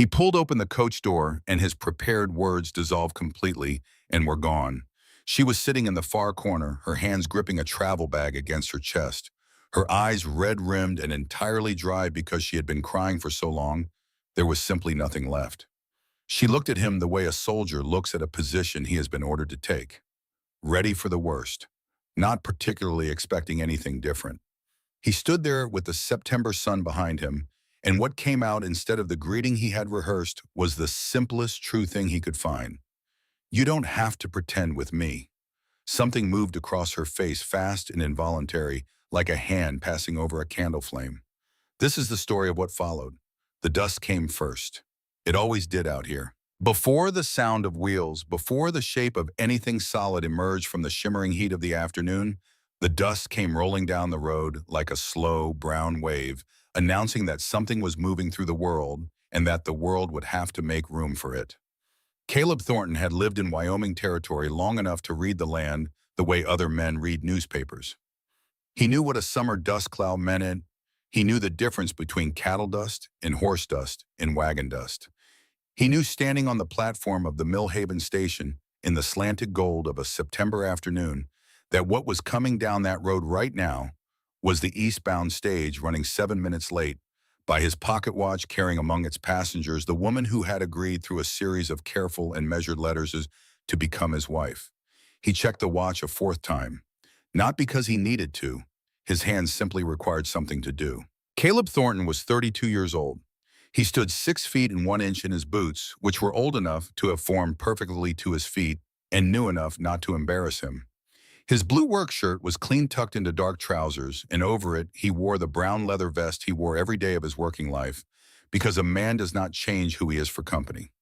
He pulled open the coach door, and his prepared words dissolved completely and were gone. She was sitting in the far corner, her hands gripping a travel bag against her chest, her eyes red-rimmed and entirely dry because she had been crying for so long. There was simply nothing left. She looked at him the way a soldier looks at a position he has been ordered to take, ready for the worst, not particularly expecting anything different. He stood there with the September sun behind him, and what came out instead of the greeting he had rehearsed was the simplest true thing he could find. You don't have to pretend with me. Something moved across her face, fast and involuntary, like a hand passing over a candle flame. This is the story of what followed. The dust came first. It always did out here. Before the sound of wheels, before the shape of anything solid emerged from the shimmering heat of the afternoon, the dust came rolling down the road like a slow, brown wave, announcing that something was moving through the world and that the world would have to make room for it. Caleb Thornton had lived in Wyoming territory long enough to read the land the way other men read newspapers. He knew what a summer dust cloud meant. He knew the difference between cattle dust and horse dust and wagon dust. He knew standing on the platform of the Millhaven station in the slanted gold of a September afternoon that what was coming down that road right now was the eastbound stage running 7 minutes late, by his pocket watch carrying among its passengers the woman who had agreed through a series of careful and measured letters to become his wife. He checked the watch a fourth time, not because he needed to. His hands simply required something to do. Caleb Thornton was 32 years old. He stood 6 feet and 1 inch in his boots, which were old enough to have formed perfectly to his feet and new enough not to embarrass him. His blue work shirt was clean tucked into dark trousers, and over it he wore the brown leather vest he wore every day of his working life, because a man does not change who he is for company.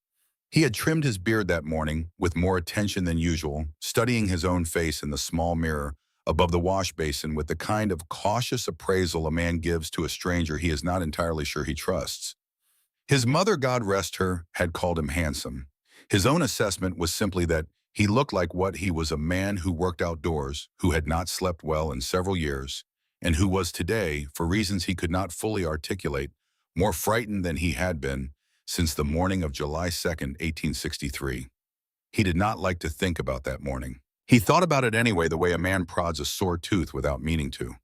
He had trimmed his beard that morning with more attention than usual, studying his own face in the small mirror above the wash basin with the kind of cautious appraisal a man gives to a stranger he is not entirely sure he trusts. His mother, God rest her, had called him handsome. His own assessment was simply that he looked like what he was, a man who worked outdoors, who had not slept well in several years, and who was today, for reasons he could not fully articulate, more frightened than he had been since the morning of July 2nd, 1863. He did not like to think about that morning. He thought about it anyway, the way a man prods a sore tooth without meaning to.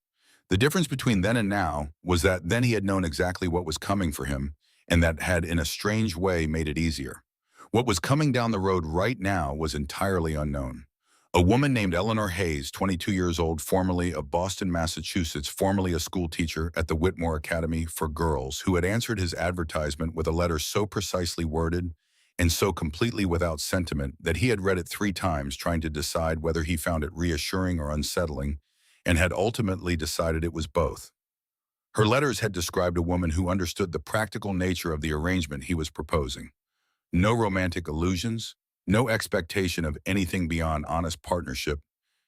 The difference between then and now was that then he had known exactly what was coming for him, and that had in a strange way made it easier. What was coming down the road right now was entirely unknown. A woman named Eleanor Hayes, 22 years old, formerly of Boston, Massachusetts, formerly a school teacher at the Whitmore Academy for Girls, who had answered his advertisement with a letter so precisely worded and so completely without sentiment that he had read it 3 times trying to decide whether he found it reassuring or unsettling, and had ultimately decided it was both. Her letters had described a woman who understood the practical nature of the arrangement he was proposing. No romantic illusions, no expectation of anything beyond honest partnership,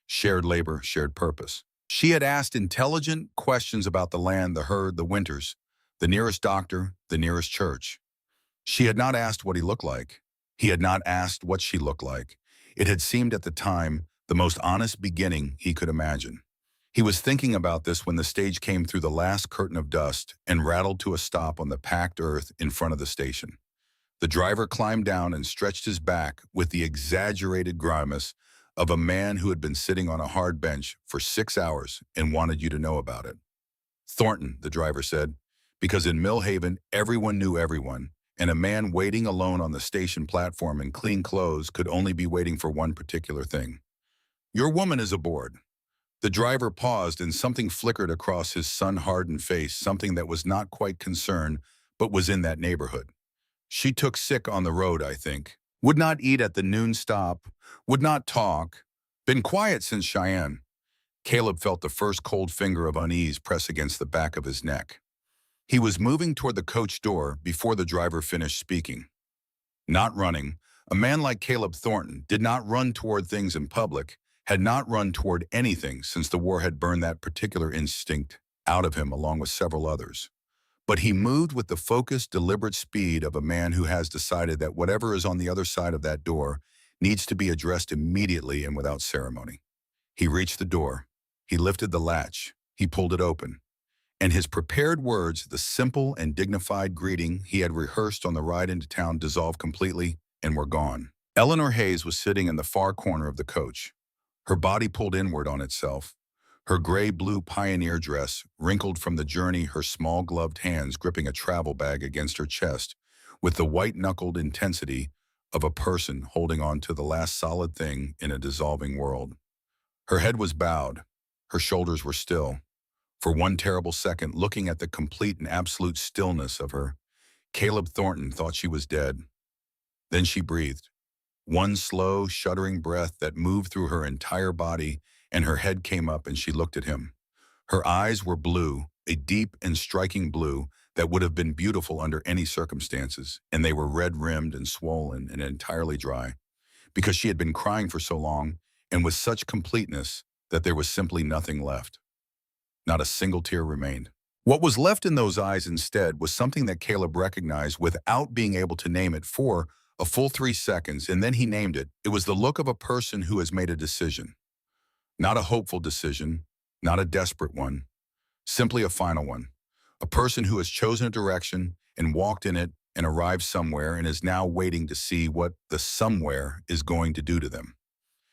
shared labor, shared purpose. She had asked intelligent questions about the land, the herd, the winters, the nearest doctor, the nearest church. She had not asked what he looked like. He had not asked what she looked like. It had seemed at the time the most honest beginning he could imagine. He was thinking about this when the stage came through the last curtain of dust and rattled to a stop on the packed earth in front of the station. The driver climbed down and stretched his back with the exaggerated grimace of a man who had been sitting on a hard bench for 6 hours and wanted you to know about it. Thornton, the driver said, because in Millhaven everyone knew everyone, and a man waiting alone on the station platform in clean clothes could only be waiting for one particular thing. Your woman is aboard. The driver paused and something flickered across his sun-hardened face, something that was not quite concern, but was in that neighborhood. She took sick on the road, I think. Would not eat at the noon stop. Would not talk. Been quiet since Cheyenne. Caleb felt the first cold finger of unease press against the back of his neck. He was moving toward the coach door before the driver finished speaking. Not running, a man like Caleb Thornton did not run toward things in public, had not run toward anything since the war had burned that particular instinct out of him along with several others. But he moved with the focused, deliberate speed of a man who has decided that whatever is on the other side of that door needs to be addressed immediately and without ceremony. He reached the door. He lifted the latch. He pulled it open. and his prepared words, the simple and dignified greeting he had rehearsed on the ride into town, dissolved completely and were gone. Eleanor Hayes was sitting in the far corner of the coach, her body pulled inward on itself, her gray-blue pioneer dress wrinkled from the journey, her small gloved hands gripping a travel bag against her chest with the white-knuckled intensity of a person holding on to the last solid thing in a dissolving world. Her head was bowed, her shoulders were still. For one terrible second, looking at the complete and absolute stillness of her, Caleb Thornton thought she was dead. Then she breathed. One slow, shuddering breath that moved through her entire body, and her head came up and she looked at him. Her eyes were blue, a deep and striking blue that would have been beautiful under any circumstances, and they were red-rimmed and swollen and entirely dry, because she had been crying for so long and with such completeness that there was simply nothing left. Not a single tear remained. What was left in those eyes instead was something that Caleb recognized without being able to name it for a full 3 seconds, and then he named it. It was the look of a person who has made a decision. Not a hopeful decision, not a desperate one, simply a final one. A person who has chosen a direction and walked in it and arrived somewhere and is now waiting to see what the somewhere is going to do to them.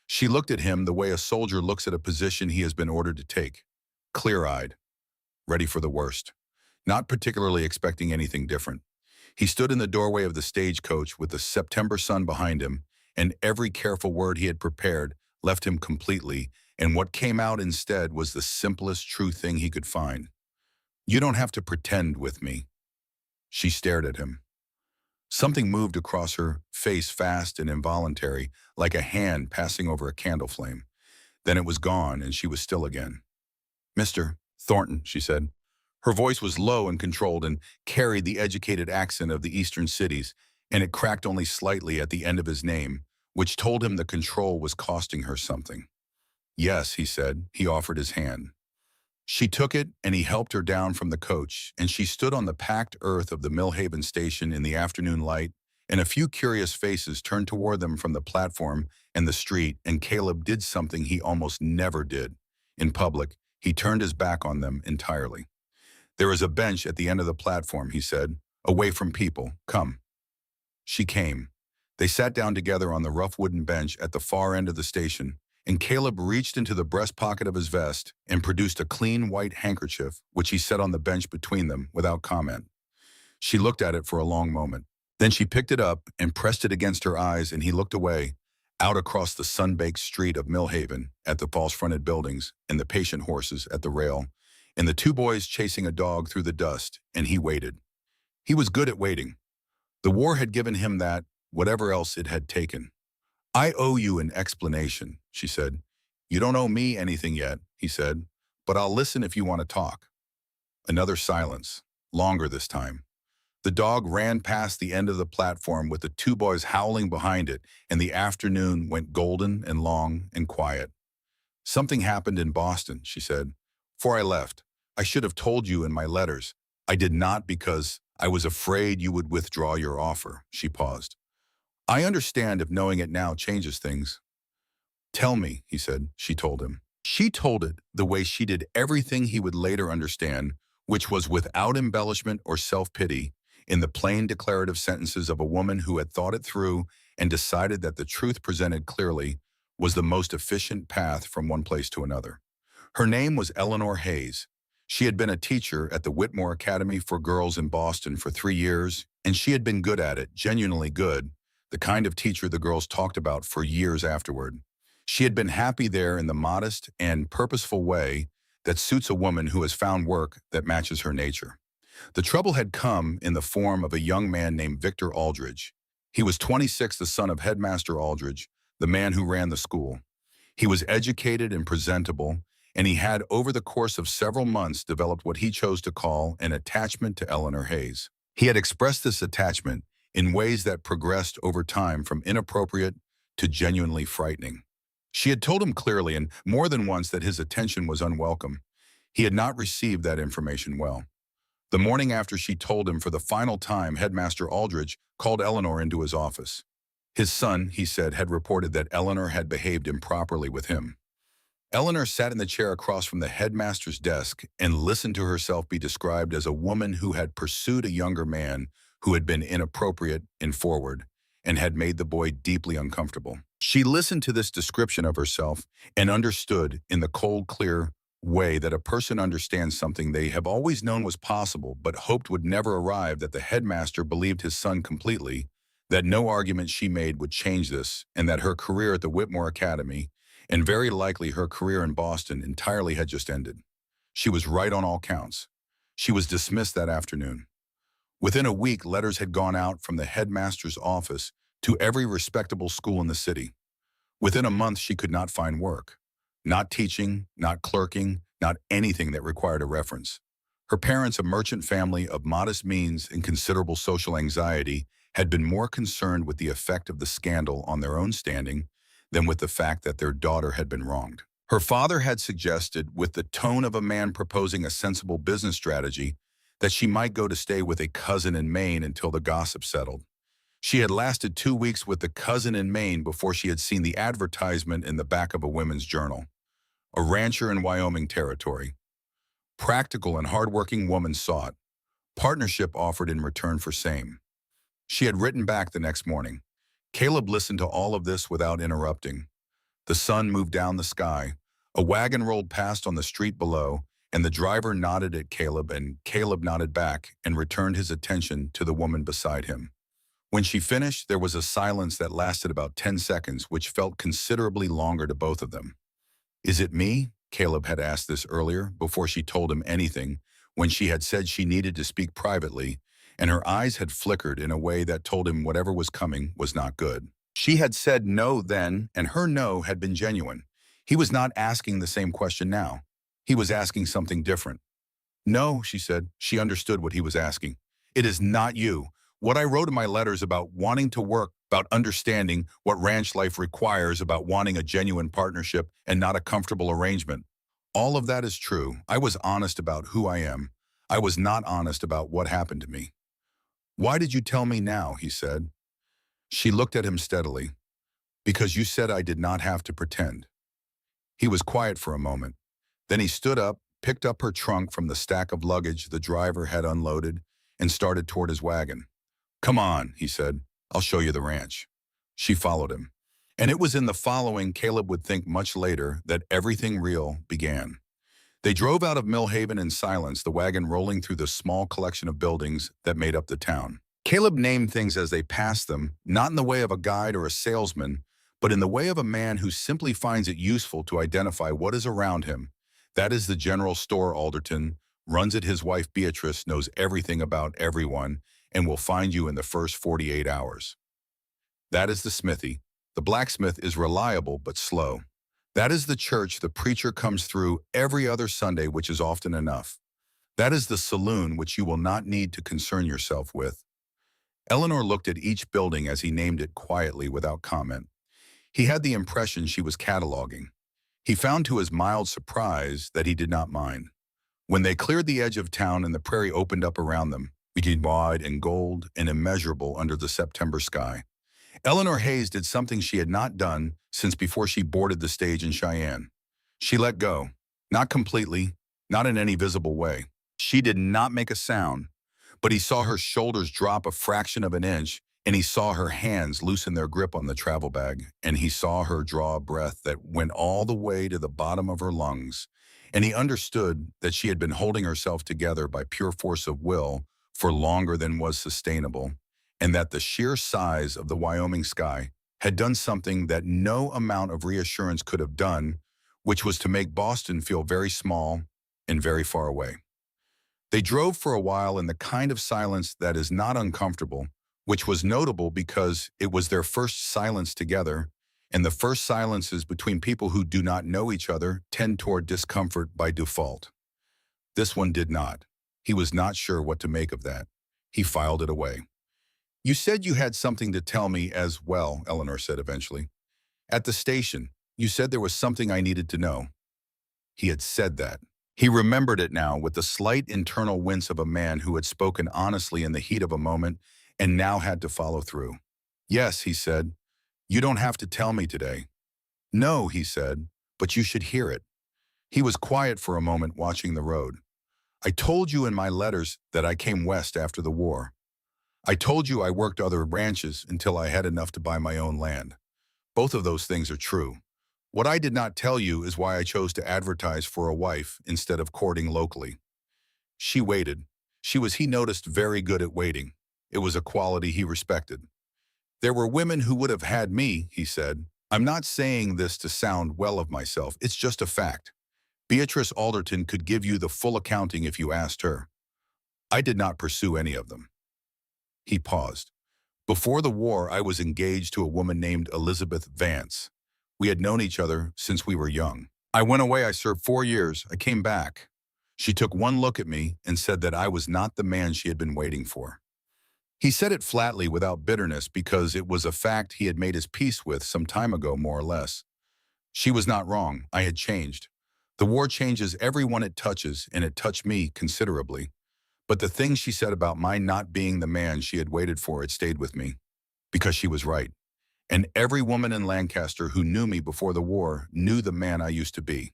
She looked at him the way a soldier looks at a position he has been ordered to take, clear-eyed, ready for the worst, not particularly expecting anything different. He stood in the doorway of the stagecoach with the September sun behind him, and every careful word he had prepared left him completely, and what came out instead was the simplest true thing he could find. "You don't have to pretend with me." She stared at him. Something moved across her face, fast and involuntary, like a hand passing over a candle flame. Then it was gone, and she was still again. "Mr. Thornton," she said. Her voice was low and controlled and carried the educated accent of the eastern cities, and it cracked only slightly at the end of his name, which told him the control was costing her something. "Yes," he said. He offered his hand. She took it, and he helped her down from the coach, and she stood on the packed earth of the Millhaven station in the afternoon light, and a few curious faces turned toward them from the platform and the street, and Caleb did something he almost never did. In public, he turned his back on them entirely. "There is a bench at the end of the platform," he said, "away from people. Come." She came. They sat down together on the rough wooden bench at the far end of the station, and Caleb reached into the breast pocket of his vest and produced a clean white handkerchief, which he set on the bench between them without comment. She looked at it for a long moment. Then she picked it up and pressed it against her eyes, and he looked away, out across the sun-baked street of Millhaven at the false-fronted buildings and the patient horses at the rail, and the two boys chasing a dog through the dust, and he waited. He was good at waiting. The war had given him that, whatever else it had taken. "I owe you an explanation," she said. "You don't owe me anything yet," he said, "but I'll listen if you want to talk." Another silence, longer this time. The dog ran past the end of the platform with the two boys howling behind it, and the afternoon went golden and long and quiet. "Something happened in Boston," she said. "Before I left, I should have told you in my letters. I did not because I was afraid you would withdraw your offer." She paused. "I understand if knowing it now changes things." "Tell me," he said. She told him. She told it the way she did everything he would later understand, which was without embellishment or self-pity, in the plain declarative sentences of a woman who had thought it through and decided that the truth presented clearly was the most efficient path from one place to another. Her name was Eleanor Hayes. She had been a teacher at the Whitmore Academy for Girls in Boston for 3 years, and she had been good at it, genuinely good, the kind of teacher the girls talked about for years afterward. She had been happy there in the modest and purposeful way that suits a woman who has found work that matches her nature. The trouble had come in the form of a young man named Victor Aldridge. He was 26, the son of Headmaster Aldridge, the man who ran the school. He was educated and presentable, and he had, over the course of several months, developed what he chose to call an attachment to Eleanor Hayes. He had expressed this attachment in ways that progressed over time from inappropriate to genuinely frightening. She had told him clearly and more than once that his attention was unwelcome. He had not received that information well. The morning after she told him for the final time, Headmaster Aldridge called Eleanor into his office. His son, he said, had reported that Eleanor had behaved improperly with him. Eleanor sat in the chair across from the headmaster's desk and listened to herself be described as a woman who had pursued a younger man who had been inappropriate and forward and had made the boy deeply uncomfortable. She listened to this description of herself and understood in the cold, clear way that a person understands something they have always known was possible but hoped would never arrive, that the headmaster believed his son completely, that no argument she made would change this, and that her career at the Whitmore Academy, and very likely her career in Boston, entirely had just ended. She was right on all counts. She was dismissed that afternoon. Within a week, letters had gone out from the headmaster's office to every respectable school in the city. Within a month, she could not find work. Not teaching, not clerking, not anything that required a reference. Her parents, a merchant family of modest means and considerable social anxiety, had been more concerned with the effect of the scandal on their own standing than with the fact that their daughter had been wronged. Her father had suggested, with the tone of a man proposing a sensible business strategy, that she might go to stay with a cousin in Maine until the gossip settled. She had lasted 2 weeks with the cousin in Maine before she had seen the advertisement in the back of a women's journal. A rancher in Wyoming territory. Practical and hardworking woman sought. Partnership offered in return for same. She had written back the next morning. Caleb listened to all of this without interrupting. The sun moved down the sky. A wagon rolled past on the street below, and the driver nodded at Caleb, and Caleb nodded back and returned his attention to the woman beside him. When she finished, there was a silence that lasted about 10 seconds, which felt considerably longer to both of them. "Is it me?" Caleb had asked this earlier, before she told him anything, when she had said she needed to speak privately, and her eyes had flickered in a way that told him whatever was coming was not good. She had said no then, and her no had been genuine. He was not asking the same question now. He was asking something different. "No," she said. She understood what he was asking. "It is not you. What I wrote in my letters about wanting to work, about understanding what ranch life requires, about wanting a genuine partnership and not a comfortable arrangement. All of that is true. I was honest about who I am. I was not honest about what happened to me." "Why did you tell me now?" he said. She looked at him steadily. "Because you said I did not have to pretend." He was quiet for a moment. Then he stood up, picked up her trunk from the stack of luggage the driver had unloaded, and started toward his wagon. "Come on," he said. "I'll show you the ranch." She followed him. And it was in the following, Caleb would think much later, that everything real began. They drove out of Millhaven in silence, the wagon rolling through the small collection of buildings that made up the town. Caleb named things as they passed them, not in the way of a guide or a salesman, but in the way of a man who simply finds it useful to identify what is around him. That is the general store Alderton, runs it his wife Beatrice, knows everything about everyone, and will find you in the first 48 hours. That is the smithy. The blacksmith is reliable but slow. That is the church. The preacher comes through every other Sunday, which is often enough. That is the saloon, which you will not need to concern yourself with. Eleanor looked at each building as he named it quietly without comment. He had the impression she was cataloging. He found to his mild surprise that he did not mind. When they cleared the edge of town and the prairie opened up around them, became wide and gold and immeasurable under the September sky, Eleanor Hayes did something she had not done since before she boarded the stage in Cheyenne. She let go. Not completely, not in any visible way. She did not make a sound, but he saw her shoulders drop a fraction of an inch, and he saw her hands loosen their grip on the travel bag, and he saw her draw a breath that went all the way to the bottom of her lungs, and he understood that she had been holding herself together by pure force of will for longer than was sustainable, and that the sheer size of the Wyoming sky had done something that no amount of reassurance could have done, which was to make Boston feel very small and very far away. They drove for a while in the kind of silence that is not uncomfortable, which was notable because it was their first silence together, and the first silences between people who do not know each other tend toward discomfort by default. This one did not. He was not sure what to make of that. He filed it away. "You said you had something to tell me as well," Eleanor said eventually. "At the station, you said there was something I needed to know." He had said that. He remembered it now with the slight internal wince of a man who had spoken honestly in the heat of a moment and now had to follow through. "Yes," he said. "You don't have to tell me today." "No," he said. but you should hear it." He was quiet for a moment, watching the road. "I told you in my letters that I came west after the war. I told you I worked other ranches until I had enough to buy my own land. Both of those things are true. What I did not tell you is why I chose to advertise for a wife instead of courting locally." She waited. He noticed, very good at waiting. It was a quality he respected. "There were women who would have had me," he said. "I'm not saying this to sound well of myself. It's just a fact. Beatrice Alderton could give you the full accounting if you asked her. I did not pursue any of them." He paused. "Before the war, I was engaged to a woman named Elizabeth Vance. We had known each other since we were young. I went away, I served 4 years, I came back. She took one look at me and said that I was not the man she had been waiting for." He said it flatly, without bitterness, because it was a fact he had made his peace with some time ago, more or less. She was not wrong. I had changed. The war changes everyone it touches, and it touched me considerably. But the thing she said about my not being the man she had waited for, it stayed with me. Because she was right. And every woman in Lancaster who knew me before the war knew the man I used to be.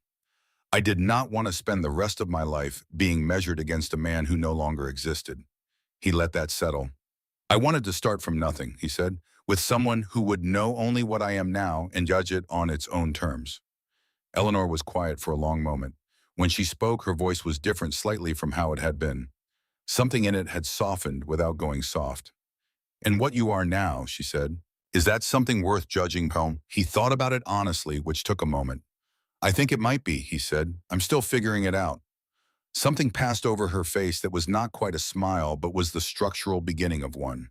I did not want to spend the rest of my life being measured against a man who no longer existed. He let that settle. "I wanted to start from nothing," he said, "with someone who would know only what I am now and judge it on its own terms." Eleanor was quiet for a long moment. When she spoke, her voice was different slightly from how it had been. Something in it had softened without going soft. "And what you are now," she said, "is that something worth judging by?" He thought about it honestly, which took a moment. "I think it might be," he said. "I'm still figuring it out." Something passed over her face that was not quite a smile, but was the structural beginning of one.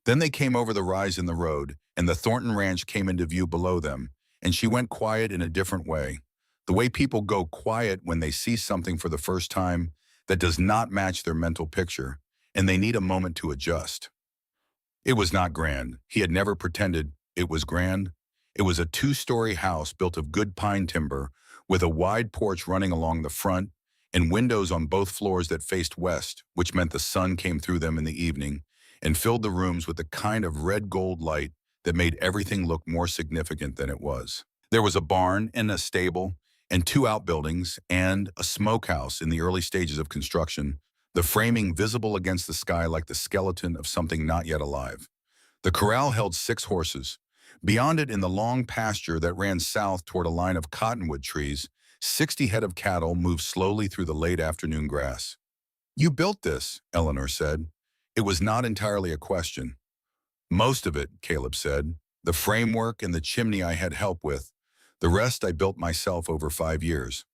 Then they came over the rise in the road, and the Thornton Ranch came into view below them, and she went quiet in a different way. The way people go quiet when they see something for the first time that does not match their mental picture, and they need a moment to adjust. It was not grand. He had never pretended it was grand. It was a 2-story house built of good pine timber, with a wide porch running along the front, and windows on both floors that faced west, which meant the sun came through them in the evening and filled the rooms with the kind of red-gold light that made everything look more significant than it was. There was a barn and a stable and 2 outbuildings and a smokehouse in the early stages of construction, the framing visible against the sky like the skeleton of something not yet alive. The corral held 6 horses. Beyond it, in the long pasture that ran south toward a line of cottonwood trees, 60 head of cattle moved slowly through the late afternoon grass. "You built this," Eleanor said. It was not entirely a question. "Most of it," Caleb said. "The framework and the chimney I had help with. The rest I built myself over 5 years."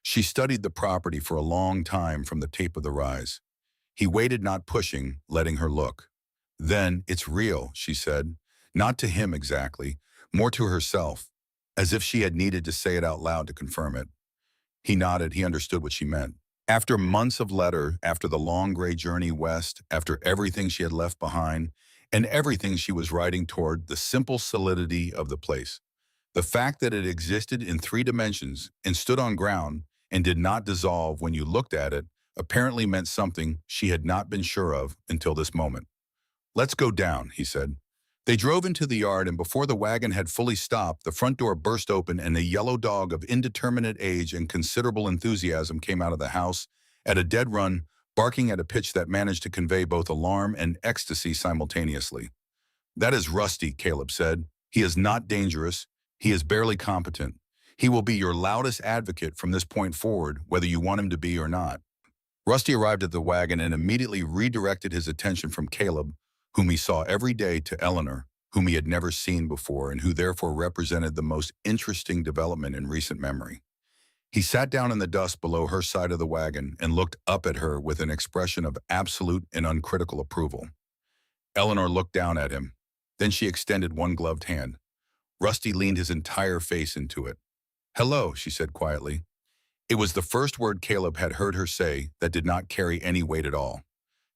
She studied the property for a long time from the tape of the rise. He waited, not pushing, letting her look. Then, "It's real," she said. Not to him exactly, more to herself, as if she had needed to say it out loud to confirm it. He nodded. He understood what she meant. After months of letter, after the long gray journey west, after everything she had left behind, and everything she was riding toward, the simple solidity of the place, the fact that it existed in 3 dimensions and stood on ground and did not dissolve when you looked at it, apparently meant something she had not been sure of until this moment. "Let's go down," he said. They drove into the yard, and before the wagon had fully stopped, the front door burst open and a yellow dog of indeterminate age and considerable enthusiasm came out of the house at a dead run, barking at a pitch that managed to convey both alarm and ecstasy simultaneously. "That is Rusty," Caleb said. "He is not dangerous. He is barely competent. He will be your loudest advocate from this point forward, whether you want him to be or not." Rusty arrived at the wagon and immediately redirected his attention from Caleb, whom he saw every day, to Eleanor, whom he had never seen before and who therefore represented the most interesting development in recent memory. He sat down in the dust below her side of the wagon and looked up at her with an expression of absolute and uncritical approval. Eleanor looked down at him. Then she extended one gloved hand. Rusty leaned his entire face into it. "Hello," she said quietly. It was the first word Caleb had heard her say that did not carry any weight at all.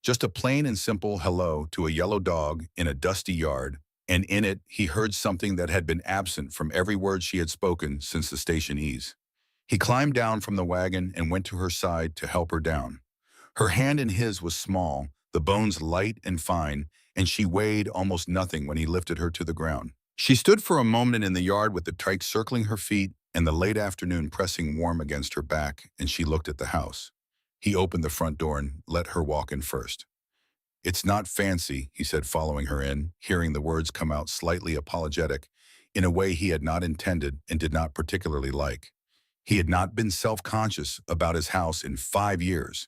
Just a plain and simple hello to a yellow dog in a dusty yard, and in it he heard something that had been absent from every word she had spoken since the station ease. He climbed down from the wagon and went to her side to help her down. Her hand in his was small, the bones light and fine, and she weighed almost nothing when he lifted her to the ground. She stood for a moment in the yard with the trike circling her feet and the late afternoon pressing warm against her back, and she looked at the house. He opened the front door and let her walk in first. "It's not fancy," he said, following her in, hearing the words come out slightly apologetic, in a way he had not intended and did not particularly like. He had not been self-conscious about his house in 5 years.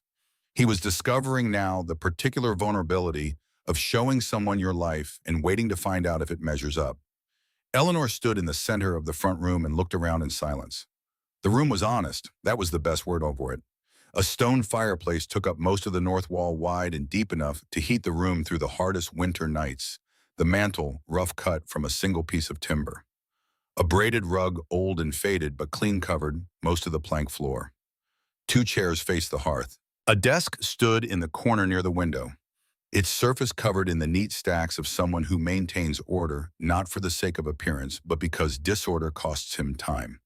He was discovering now the particular vulnerability of showing someone your life and waiting to find out if it measures up. Eleanor stood in the center of the front room and looked around in silence. The room was honest. That was the best word for it. A stone fireplace took up most of the north wall, wide and deep enough to heat the room through the hardest winter nights. The mantel, rough cut from a single piece of timber. A braided rug, old and faded but clean, covered most of the plank floor. Two chairs faced the hearth. A desk stood in the corner near the window, its surface covered in the neat stacks of someone who maintains order, not for the sake of appearance, but because disorder costs him time.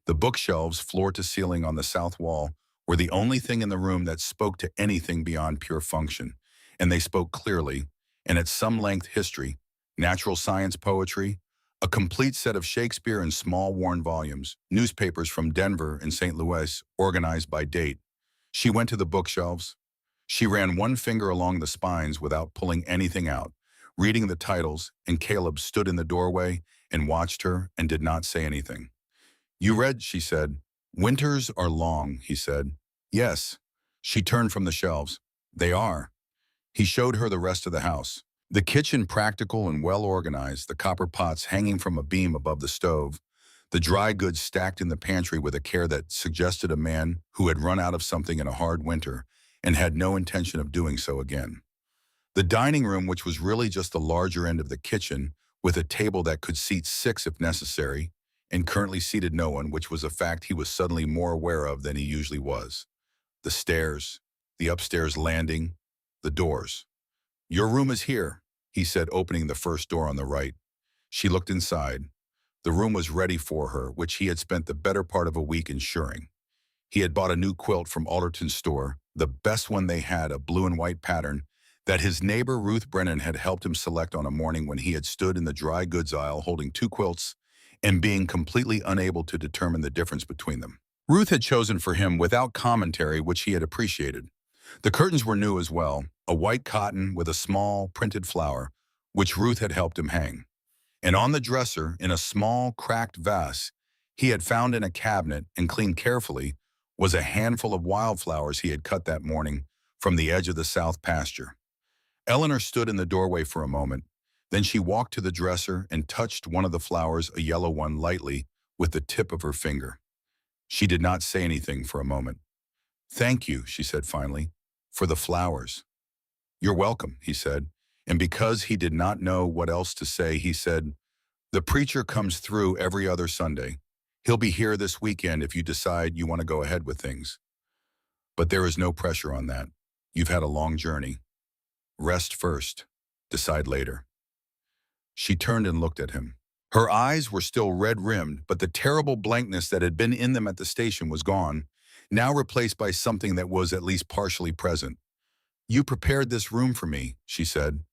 The bookshelves, floor to ceiling on the south wall, were the only thing in the room that spoke to anything beyond pure function, and they spoke clearly, and at some length, history, natural science, poetry, a complete set of Shakespeare in small worn volumes, newspapers from Denver and St. Louis, organized by date. She went to the bookshelves. She ran one finger along the spines without pulling anything out, reading the titles, and Caleb stood in the doorway and watched her and did not say anything. "You read," she said. "Winters are long," he said. "Yes." She turned from the shelves. "They are." He showed her the rest of the house. The kitchen practical and well organized, the copper pots hanging from a beam above the stove, the dry goods stacked in the pantry with a care that suggested a man who had run out of something in a hard winter and had no intention of doing so again. The dining room, which was really just the larger end of the kitchen, with a table that could seat 6 if necessary, and currently seated no one, which was a fact he was suddenly more aware of than he usually was. The stairs, the upstairs landing, the doors. "Your room is here," he said, opening the first door on the right. She looked inside. The room was ready for her, which he had spent the better part of a week ensuring. He had bought a new quilt from Alderton's store, the best one they had, a blue and white pattern, that his neighbor Ruth Brennan had helped him select on a morning when he had stood in the dry goods aisle holding 2 quilts and being completely unable to determine the difference between them. Ruth had chosen for him without commentary, which he had appreciated. The curtains were new as well, a white cotton with a small printed flower, which Ruth had helped him hang. And on the dresser, in a small cracked vase he had found in a cabinet and cleaned carefully, was a handful of wildflowers he had cut that morning from the edge of the south pasture. Eleanor stood in the doorway for a moment. Then she walked to the dresser and touched one of the flowers, a yellow one, lightly with the tip of her finger. She did not say anything for a moment. "Thank you," she said finally, "for the flowers." "You're welcome," he said, and because he did not know what else to say, he said, "The preacher comes through every other Sunday. He'll be here this weekend if you decide you want to go ahead with things. But there is no pressure on that. You've had a long journey. Rest first. Decide later." She turned and looked at him. Her eyes were still red-rimmed, but the terrible blankness that had been in them at the station was gone, now replaced by something that was at least partially present. "You prepared this room for me," she said.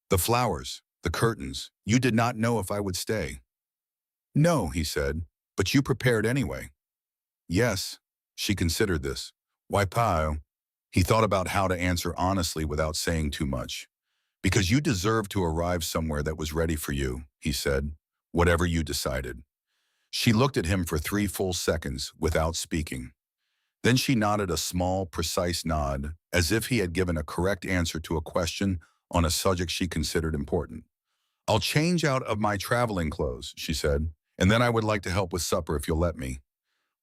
"The flowers, the curtains. You did not know if I would stay." "No," he said, "but you prepared anyway." "Yes." She considered this. "Why, Pa?" He thought about how to answer honestly without saying too much. "Because you deserve to arrive somewhere that was ready for you," he said, "whatever you decided." She looked at him for 3 full seconds without speaking. Then she nodded a small, precise nod, as if he had given a correct answer to a question on a subject she considered important. "I'll change out of my traveling clothes," she said, "and then I would like to help with supper if you'll let me."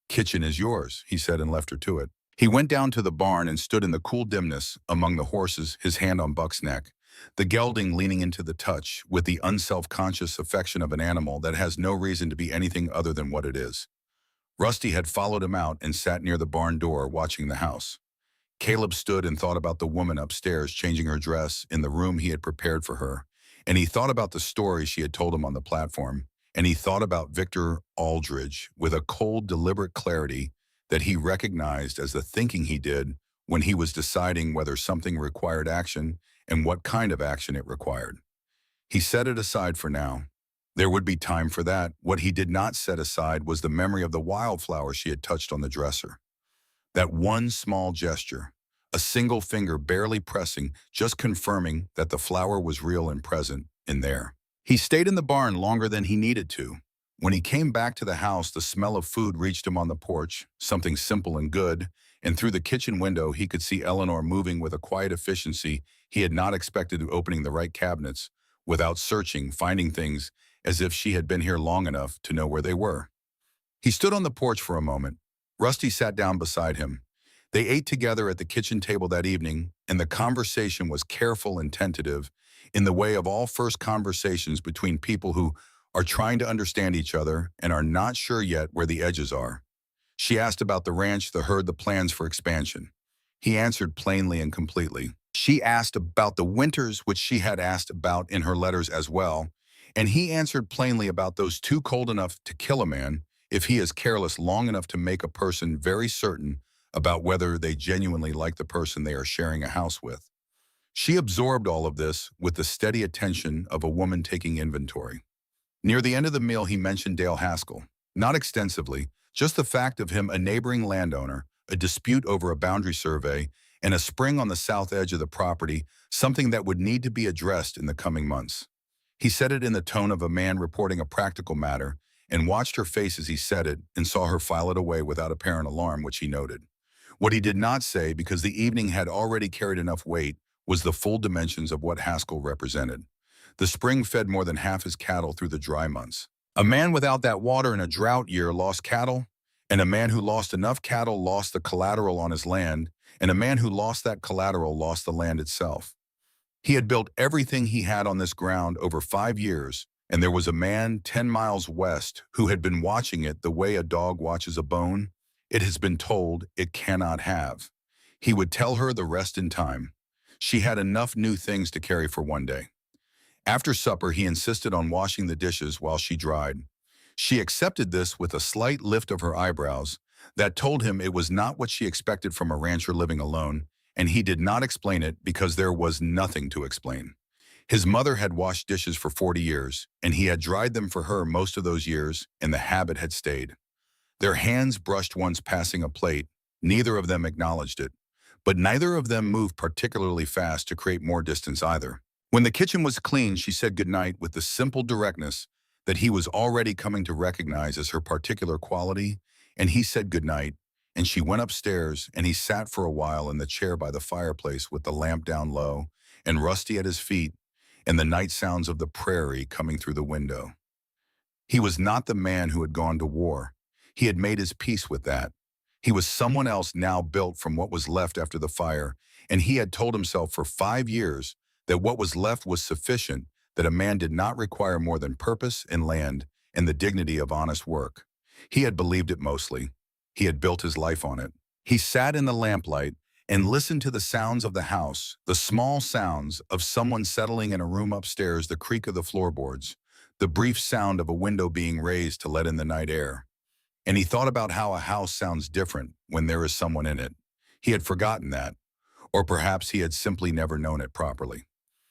"Kitchen is yours," he said, and left her to it. He went down to the barn and stood in the cool dimness among the horses, his hand on Buck's neck, the gelding leaning into the touch with the unself-conscious affection of an animal that has no reason to be anything other than what it is. Rusty had followed him out and sat near the barn door watching the house. Caleb stood and thought about the woman upstairs changing her dress in the room he had prepared for her, and he thought about the story she had told him on the platform, and he thought about Victor Aldridge with a cold, deliberate clarity that he recognized as the thinking he did when he was deciding whether something required action and what kind of action it required. He set it aside for now. There would be time for that. What he did not set aside was the memory of the wildflower she had touched on the dresser. That one small gesture, a single finger barely pressing, just confirming that the flower was real and present in there. He stayed in the barn longer than he needed to. When he came back to the house, the smell of food reached him on the porch, something simple and good, and through the kitchen window he could see Eleanor moving with a quiet efficiency he had not expected, opening the right cabinets, without searching, finding things as if she had been here long enough to know where they were. He stood on the porch for a moment. Rusty sat down beside him. They ate together at the kitchen table that evening, and the conversation was careful and tentative, in the way of all first conversations between people who are trying to understand each other and are not sure yet where the edges are. She asked about the ranch, the herd, the plans for expansion. He answered plainly and completely. She asked about the winters, which she had asked about in her letters as well, and he answered plainly about those too cold enough to kill a man if he is careless long enough to make a person very certain about whether they genuinely like the person they are sharing a house with. She absorbed all of this with the steady attention of a woman taking inventory. Near the end of the meal, he mentioned Dale Haskell. Not extensively, just the fact of him, a neighboring landowner, a dispute over a boundary survey, and a spring on the south edge of the property, something that would need to be addressed in the coming months. He said it in the tone of a man reporting a practical matter, and watched her face as he said it, and saw her file it away without apparent alarm, which he noted. What he did not say, because the evening had already carried enough weight, was the full dimensions of what Haskell represented. The spring fed more than half his cattle through the dry months. A man without that water in a drought year lost cattle, and a man who lost enough cattle lost the collateral on his land, and a man who lost that collateral lost the land itself. He had built everything he had on this ground over 5 years, and there was a man 10 miles west who had been watching it the way a dog watches a bone it has been told it cannot have. He would tell her the rest in time. She had enough new things to carry for one day. After supper, he insisted on washing the dishes while she dried. She accepted this with a slight lift of her eyebrows that told him it was not what she expected from a rancher living alone, and he did not explain it because there was nothing to explain. His mother had washed dishes for 40 years, and he had dried them for her most of those years, and the habit had stayed. Their hands brushed once passing a plate. Neither of them acknowledged it, but neither of them moved particularly fast to create more distance either. When the kitchen was clean, she said goodnight with the simple directness that he was already coming to recognize as her particular quality, and he said goodnight, and she went upstairs, and he sat for a while in the chair by the fireplace with the lamp down low and Rusty at his feet, and the night sounds of the prairie coming through the window. He was not the man who had gone to war. He had made his peace with that. He was someone else now, built from what was left after the fire, and he had told himself for 5 years that what was left was sufficient, that a man did not require more than purpose and land and the dignity of honest work. He had believed it mostly. He had built his life on it. He sat in the lamplight and listened to the sounds of the house, the small sounds of someone settling in a room upstairs, the creak of the floorboards, the brief sound of a window being raised to let in the night air. And he thought about how a house sounds different when there is someone in it. He had forgotten that, or perhaps he had simply never known it properly.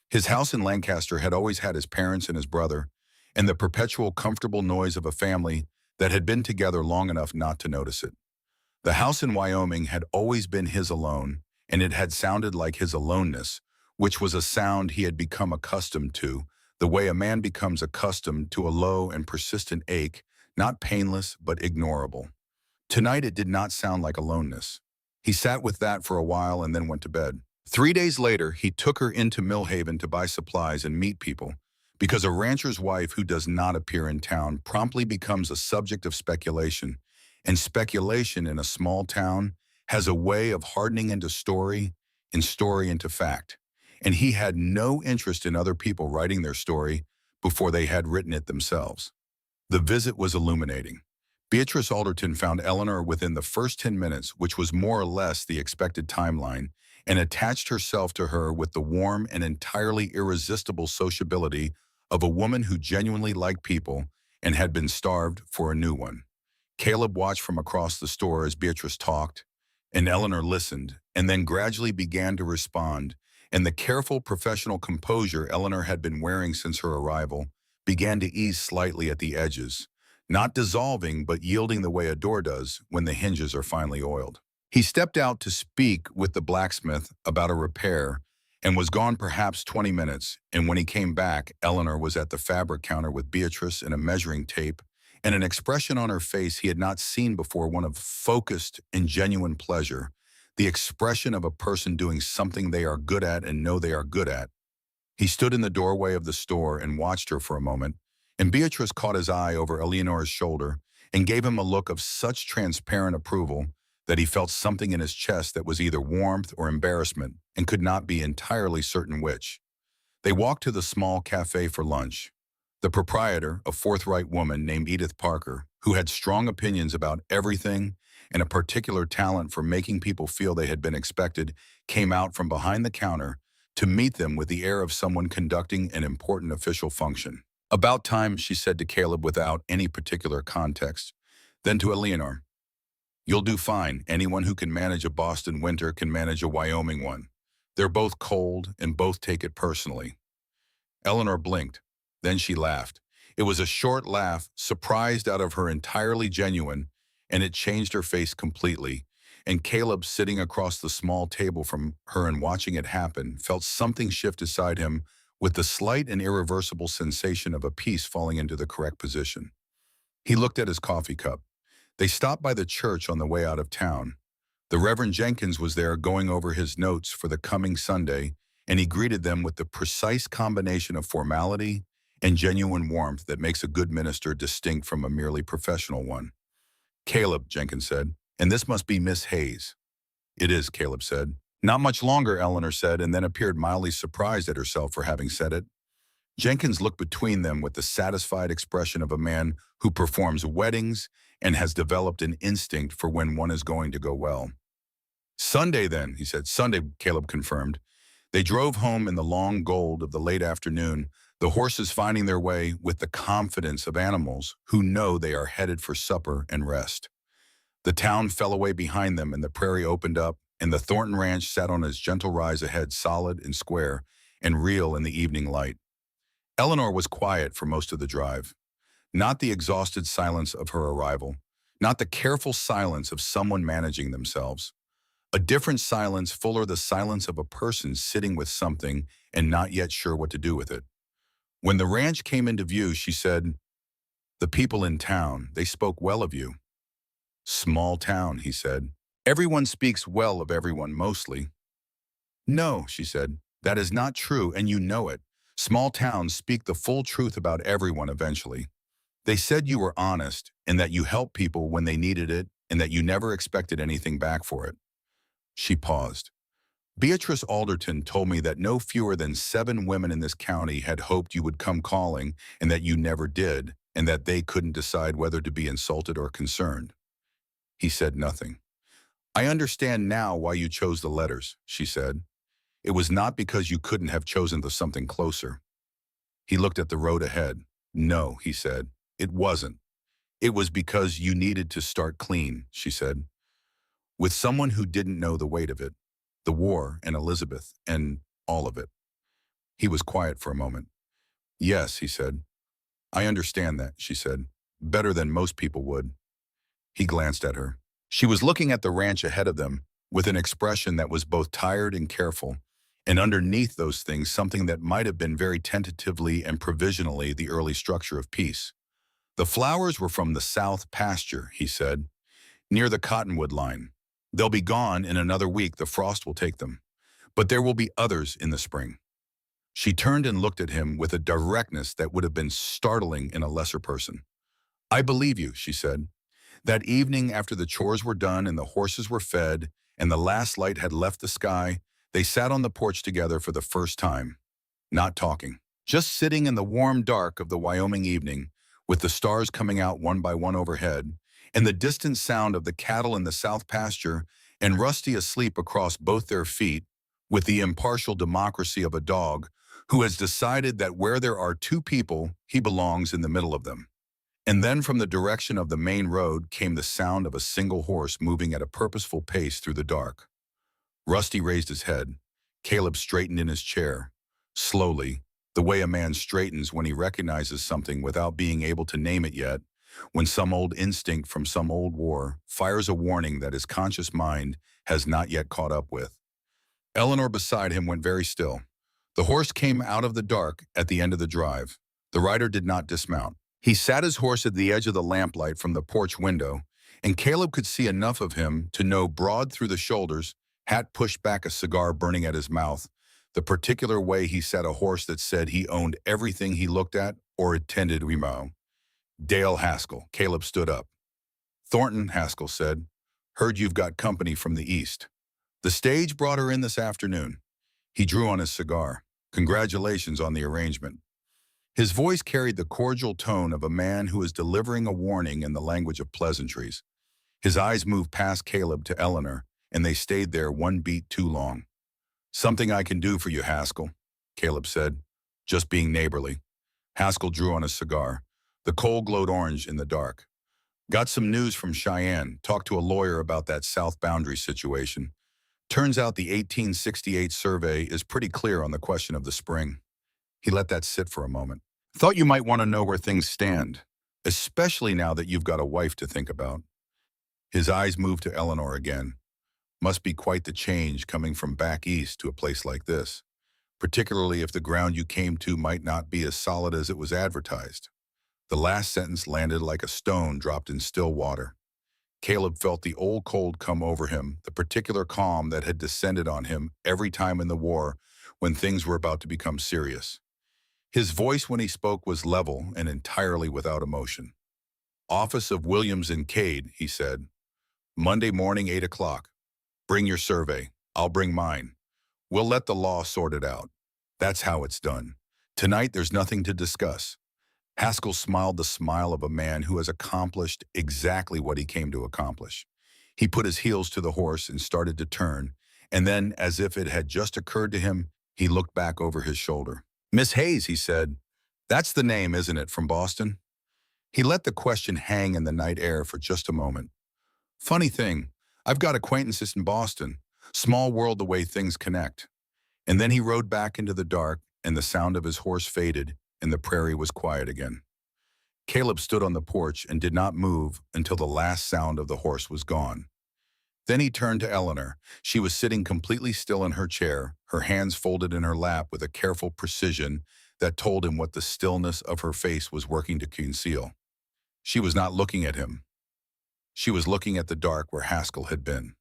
His house in Lancaster had always had his parents and his brother, and the perpetual comfortable noise of a family that had been together long enough not to notice it. The house in Wyoming had always been his alone, and it had sounded like his aloneness, which was a sound he had become accustomed to, the way a man becomes accustomed to a low and persistent ache, not painless but ignorable. Tonight it did not sound like aloneness. He sat with that for a while and then went to bed. 3 days later, he took her into Millhaven to buy supplies and meet people, because a rancher's wife who does not appear in town promptly becomes a subject of speculation, and speculation in a small town has a way of hardening into story and story into fact, and he had no interest in other people writing their story before they had written it themselves. The visit was illuminating. Beatrice Alderton found Eleanor within the first 10 minutes, which was more or less the expected timeline, and attached herself to her with the warm and entirely irresistible sociability of a woman who genuinely liked people and had been starved for a new one. Caleb watched from across the store as Beatrice talked, and Eleanor listened, and then gradually began to respond, and the careful professional composure Eleanor had been wearing since her arrival began to ease slightly at the edges, not dissolving but yielding the way a door does when the hinges are finely oiled. He stepped out to speak with the blacksmith about a repair and was gone perhaps 20 minutes, and when he came back, Eleanor was at the fabric counter with Beatrice and a measuring tape and an expression on her face he had not seen before, one of focused and genuine pleasure, the expression of a person doing something they are good at and know they are good at. He stood in the doorway of the store and watched her for a moment, and Beatrice caught his eye over Eleanor's shoulder and gave him a look of such transparent approval that he felt something in his chest that was either warmth or embarrassment and could not be entirely certain which. They walked to the small cafe for lunch. The proprietor, a forthright woman named Edith Parker, who had strong opinions about everything and a particular talent for making people feel they had been expected, came out from behind the counter to meet them with the air of someone conducting an important official function. "About time," she said to Caleb without any particular context. Then to Eleanor, "You'll do fine. Anyone who can manage a Boston winter can manage a Wyoming one. They're both cold and both take it personally." Eleanor blinked. Then she laughed. It was a short laugh, surprised out of her entirely genuine, and it changed her face completely. And Caleb, sitting across the small table from her and watching it happen, felt something shift inside him with the slight and irreversible sensation of a piece falling into the correct position. He looked at his coffee cup. They stopped by the church on the way out of town. The Reverend Jenkins was there going over his notes for the coming Sunday, and he greeted them with the precise combination of formality and genuine warmth that makes a good minister distinct from a merely professional one. "Caleb," Jenkins said, "and this must be Miss Hayes." "It is," Caleb said. "Not much longer," Eleanor said, and then appeared mildly surprised at herself for having said it. Jenkins looked between them with the satisfied expression of a man who performs weddings and has developed an instinct for when one is going to go well. "Sunday, then," he said. "Sunday," Caleb confirmed. They drove home in the long gold of the late afternoon, the horses finding their way with the confidence of animals who know they are headed for supper and rest. The town fell away behind them and the prairie opened up, and the Thornton Ranch sat on its gentle rise ahead, solid and square and real in the evening light. Eleanor was quiet for most of the drive. Not the exhausted silence of her arrival, not the careful silence of someone managing themselves. A different silence, fuller the silence of a person sitting with something and not yet sure what to do with it. When the ranch came into view, she said, "The people in town, they spoke well of you." "Small town," he said. "Everyone speaks well of everyone mostly." "No," she said, "that is not true, and you know it. Small towns speak the full truth about everyone eventually. They said you were honest and that you helped people when they needed it and that you never expected anything back for it." She paused. "Beatrice Alderton told me that no fewer than 7 women in this county had hoped you would come calling and that you never did, and that they couldn't decide whether to be insulted or concerned." He said nothing. "I understand now why you chose the letters," she said. "It was not because you couldn't have chosen something closer." He looked at the road ahead. "No," he said, "it wasn't. It was because you needed to start clean," she said. "With someone who didn't know the weight of it. The war and Elizabeth and all of it." He was quiet for a moment. "Yes," he said. "I understand that," she said. "Better than most people would." He glanced at her. She was looking at the ranch ahead of them with an expression that was both tired and careful, and underneath those things something that might have been very tentatively and provisionally the early structure of peace. "The flowers were from the south pasture," he said, "near the cottonwood line. They'll be gone in another week, the frost will take them. But there will be others in the spring." She turned and looked at him with a directness that would have been startling in a lesser person. "I believe you," she said. That evening, after the chores were done and the horses were fed and the last light had left the sky, they sat on the porch together for the first time, not talking, just sitting in the warm dark of the Wyoming evening, with the stars coming out one by one overhead, and the distant sound of the cattle in the south pasture, and Rusty asleep across both their feet, with the impartial democracy of a dog who has decided that where there are 2 people, he belongs in the middle of them. And then from the direction of the main road came the sound of a single horse moving at a purposeful pace through the dark. Rusty raised his head. Caleb straightened in his chair. Slowly, The way a man straightens when he recognizes something without being able to name it yet, when some old instinct from some old war fires a warning that his conscious mind has not yet caught up with. Eleanor beside him went very still. The horse came out of the dark at the end of the drive. The rider did not dismount. He sat his horse at the edge of the lamplight from the porch window, and Caleb could see enough of him to know broad through the shoulders, hat pushed back, a cigar burning at his mouth, the particular way he sat a horse that said he owned everything he looked at or attended Remo. Dale Haskell. Caleb stood up. Thornton, Haskell said, heard you've got company from the east. The stage brought her in this afternoon. He drew on his cigar. Congratulations on the arrangement. His voice carried the cordial tone of a man who is delivering a warning in the language of pleasantries. His eyes moved past Caleb to Eleanor, and they stayed there one beat too long. Something I can do for you, Haskell, Caleb said, just being neighborly. Haskell drew on his cigar. The coal glowed orange in the dark. Got some news from Cheyenne. Talked to a lawyer about that south boundary situation. Turns out the 1868 survey is pretty clear on the question of the spring. He let that sit for a moment. Thought you might want to know where things stand, especially now that you've got a wife to think about. His eyes moved to Eleanor again. Must be quite the change coming from back east to a place like this, particularly if the ground you came to might not be as solid as it was advertised. The last sentence landed like a stone dropped in still water. Caleb felt the old cold come over him, the particular calm that had descended on him every time in the war when things were about to become serious. His voice when he spoke was level and entirely without emotion. Office of Williams and Cade, he said. Monday morning, 8 o'clock. Bring your survey. I'll bring mine. We'll let the law sort it out. That's how it's done. Tonight, there's nothing to discuss. Haskell smiled the smile of a man who has accomplished exactly what he came to accomplish. He put his heels to the horse and started to turn, and then, as if it had just occurred to him, he looked back over his shoulder. Miss Hayes, he said. That's the name, isn't it, from Boston? He let the question hang in the night air for just a moment. Funny thing, I've got acquaintances in Boston. Small world the way things connect. And then he rode back into the dark, and the sound of his horse faded, and the prairie was quiet again. Caleb stood on the porch and did not move until the last sound of the horse was gone. Then he turned to Eleanor. She was sitting completely still in her chair, her hands folded in her lap with a careful precision that told him what the stillness of her face was working to conceal. She was not looking at him. She was looking at the dark where Haskell had been.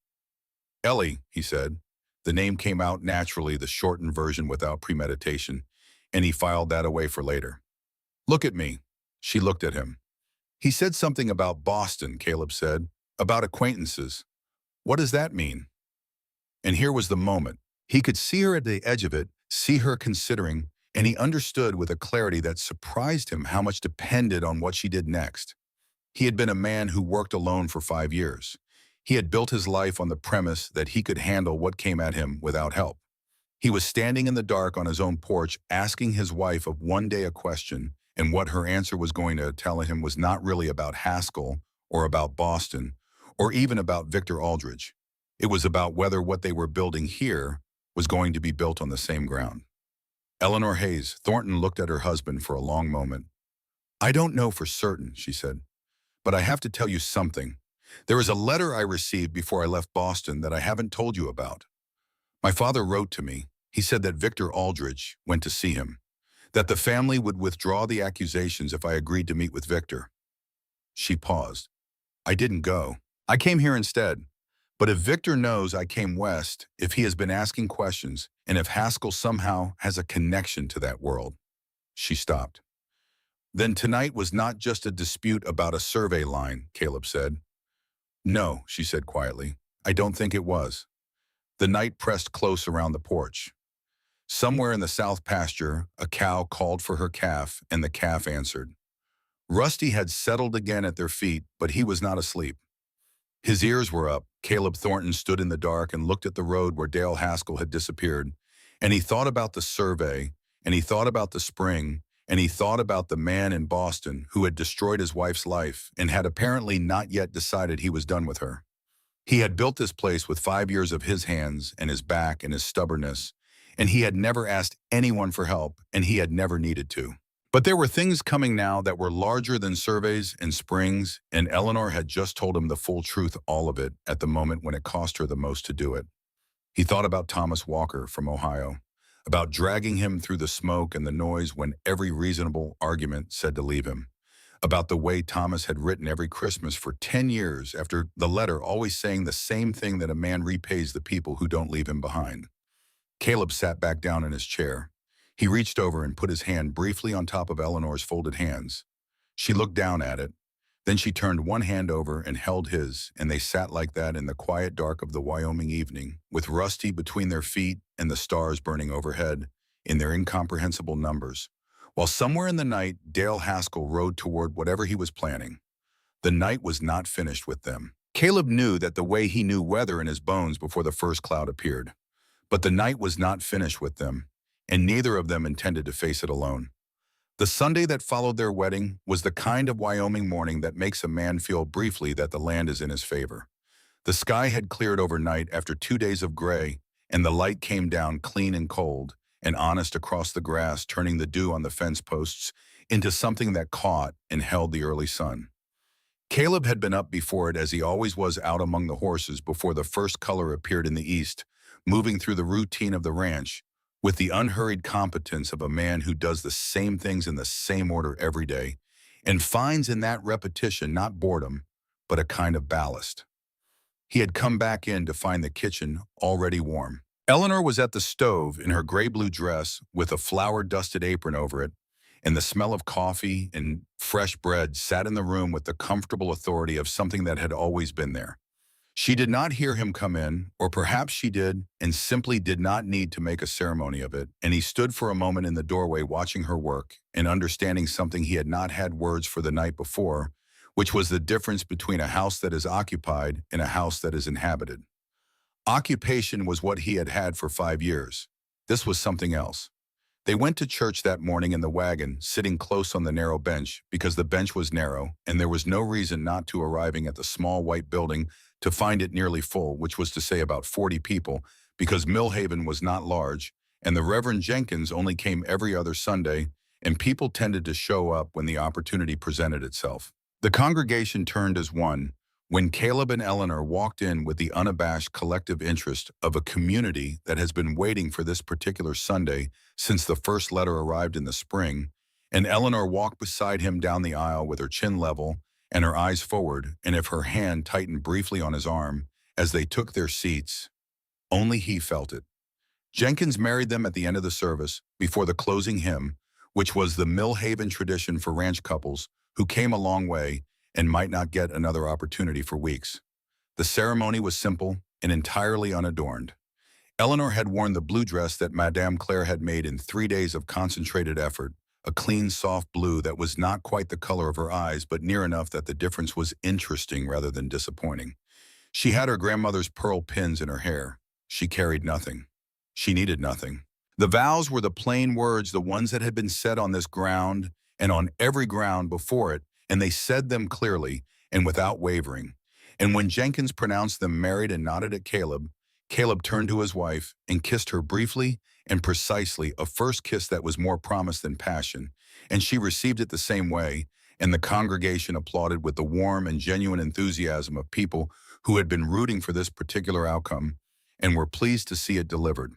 Ellie, he said. The name came out naturally, the shortened version without premeditation, and he filed that away for later. Look at me. She looked at him. He said something about Boston, Caleb said, about acquaintances. What does that mean? And here was the moment. He could see her at the edge of it, see her considering, and he understood with a clarity that surprised him how much depended on what she did next. He had been a man who worked alone for 5 years. He had built his life on the premise that he could handle what came at him without help. He was standing in the dark on his own porch asking his wife of one day a question, and what her answer was going to tell him was not really about Haskell or about Boston or even about Victor Aldrich. It was about whether what they were building here was going to be built on the same ground. Eleanor Hayes, Thornton looked at her husband for a long moment. I don't know for certain, she said, but I have to tell you something. There is a letter I received before I left Boston that I haven't told you about. My father wrote to me. He said that Victor Aldrich went to see him, that the family would withdraw the accusations if I agreed to meet with Victor. She paused. I didn't go. I came here instead. But if Victor knows I came west, if he has been asking questions, and if Haskell somehow has a connection to that world. She stopped. Then tonight was not just a dispute about a survey line, Caleb said. No, she said quietly. I don't think it was. The night pressed close around the porch. Somewhere in the south pasture, a cow called for her calf, and the calf answered. Rusty had settled again at their feet, but he was not asleep. His ears were up. Caleb Thornton stood in the dark and looked at the road where Dale Haskell had disappeared, and he thought about the survey, and he thought about the spring, and he thought about the man in Boston who had destroyed his wife's life and had apparently not yet decided he was done with her. He had built this place with 5 years of his hands and his back and his stubbornness, and he had never asked anyone for help, and he had never needed to. But there were things coming now that were larger than surveys and springs, and Eleanor had just told him the full truth, all of it, at the moment when it cost her the most to do it. He thought about Thomas Walker from Ohio, about dragging him through the smoke and the noise when every reasonable argument said to leave him, about the way Thomas had written every Christmas for 10 years after the letter always saying the same thing, that a man repays the people who don't leave him behind. Caleb sat back down in his chair. He reached over and put his hand briefly on top of Eleanor's folded hands. She looked down at it. Then she turned one hand over and held his, and they sat like that in the quiet dark of the Wyoming evening, with Rusty between their feet and the stars burning overhead in their incomprehensible numbers, while somewhere in the night Dale Haskell rode toward whatever he was planning. The night was not finished with them. Caleb knew that the way he knew weather in his bones before the first cloud appeared. But the night was not finished with them, and neither of them intended to face it alone. The Sunday that followed their wedding was the kind of Wyoming morning that makes a man feel briefly that the land is in his favor. The sky had cleared overnight after 2 days of gray, and the light came down clean and cold and honest across the grass, turning the dew on the fence posts into something that caught and held the early sun. Caleb had been up before it, as he always was out among the horses before the first color appeared in the east, moving through the routine of the ranch with the unhurried competence of a man who does the same things in the same order every day and finds in that repetition not boredom, but a kind of ballast. He had come back in to find the kitchen already warm. Eleanor was at the stove in her gray-blue dress with a flour-dusted apron over it, and the smell of coffee and fresh bread sat in the room with the comfortable authority of something that had always been there. She did not hear him come in, or perhaps she did and simply did not need to make a ceremony of it, and he stood for a moment in the doorway watching her work and understanding something he had not had words for the night before, which was the difference between a house that is occupied and a house that is inhabited. Occupation was what he had had for 5 years. This was something else. They went to church that morning in the wagon, sitting close on the narrow bench, because the bench was narrow, and there was no reason not to, arriving at the small white building to find it nearly full, which was to say about 40 people, because Millhaven was not large, and the Reverend Jenkins only came every other Sunday, and people tended to show up when the opportunity presented itself. The congregation turned as one when Caleb and Eleanor walked in with the unabashed collective interest of a community that has been waiting for this particular Sunday since the first letter arrived in the spring, and Eleanor walked beside him down the aisle with her chin level and her eyes forward, and if her hand tightened briefly on his arm as they took their seats, only he felt it. Jenkins married them at the end of the service, before the closing hymn, which was the Millhaven tradition for ranch couples who came a long way and might not get another opportunity for weeks. The ceremony was simple and entirely unadorned. Eleanor had worn the blue dress that Madame Claire had made in 3 days of concentrated effort, a clean, soft blue that was not quite the color of her eyes, but near enough that the difference was interesting rather than disappointing. She had her grandmother's pearl pins in her hair. She carried nothing. She needed nothing. The vows were the plain words, the ones that had been said on this ground and on every ground before it, and they said them clearly and without wavering. And when Jenkins pronounced them married and nodded at Caleb, Caleb turned to his wife and kissed her briefly and precisely, a first kiss that was more promise than passion, and she received it the same way, and the congregation applauded with the warm and genuine enthusiasm of people who had been rooting for this particular outcome and were pleased to see it delivered.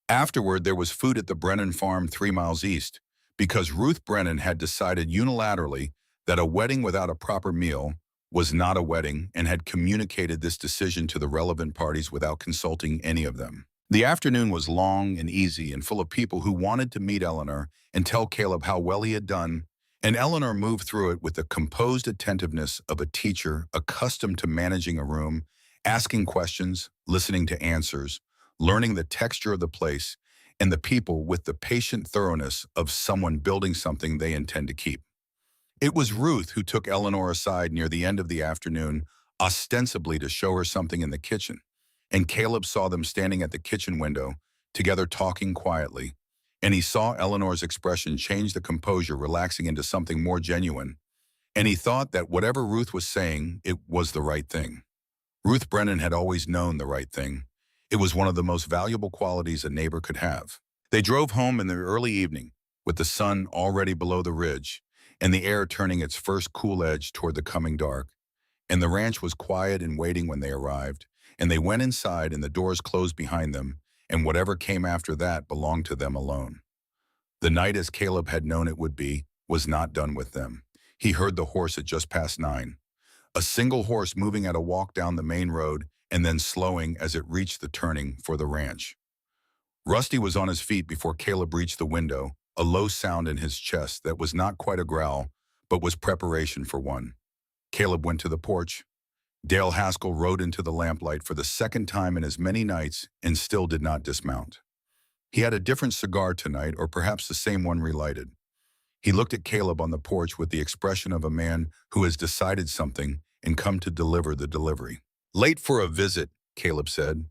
Afterward, there was food at the Brennan farm 3 miles east, because Ruth Brennan had decided unilaterally that a wedding without a proper meal was not a wedding, and had communicated this decision to the relevant parties without consulting any of them. The afternoon was long and easy and full of people who wanted to meet Eleanor and tell Caleb how well he had done, and Eleanor moved through it with the composed attentiveness of a teacher accustomed to managing a room, asking questions, listening to answers, learning the texture of the place and the people with the patient thoroughness of someone building something they intend to keep. It was Ruth who took Eleanor aside near the end of the afternoon, ostensibly to show her something in the kitchen, and Caleb saw them standing at the kitchen window, together talking quietly, and he saw Eleanor's expression change, the composure relaxing into something more genuine, and he thought that whatever Ruth was saying, it was the right thing. Ruth Brennan had always known the right thing. It was one of the most valuable qualities a neighbor could have. They drove home in the early evening, with the sun already below the ridge, and the air turning its first cool edge toward the coming dark. And the ranch was quiet and waiting when they arrived, and they went inside and the doors closed behind them, and whatever came after that belonged to them alone. The night, as Caleb had known it would be, was not done with them. He heard the horse at just past 9. A single horse moving at a walk down the main road and then slowing as it reached the turning for the ranch. Rusty was on his feet before Caleb reached the window, a low sound in his chest that was not quite a growl, but was preparation for one. Caleb went to the porch. Dale Haskell rode into the lamplight for the second time in as many nights and still did not dismount. He had a different cigar tonight, or perhaps the same one relighted. He looked at Caleb on the porch with the expression of a man who has decided something and come to deliver the delivery. "Late for a visit," Caleb said.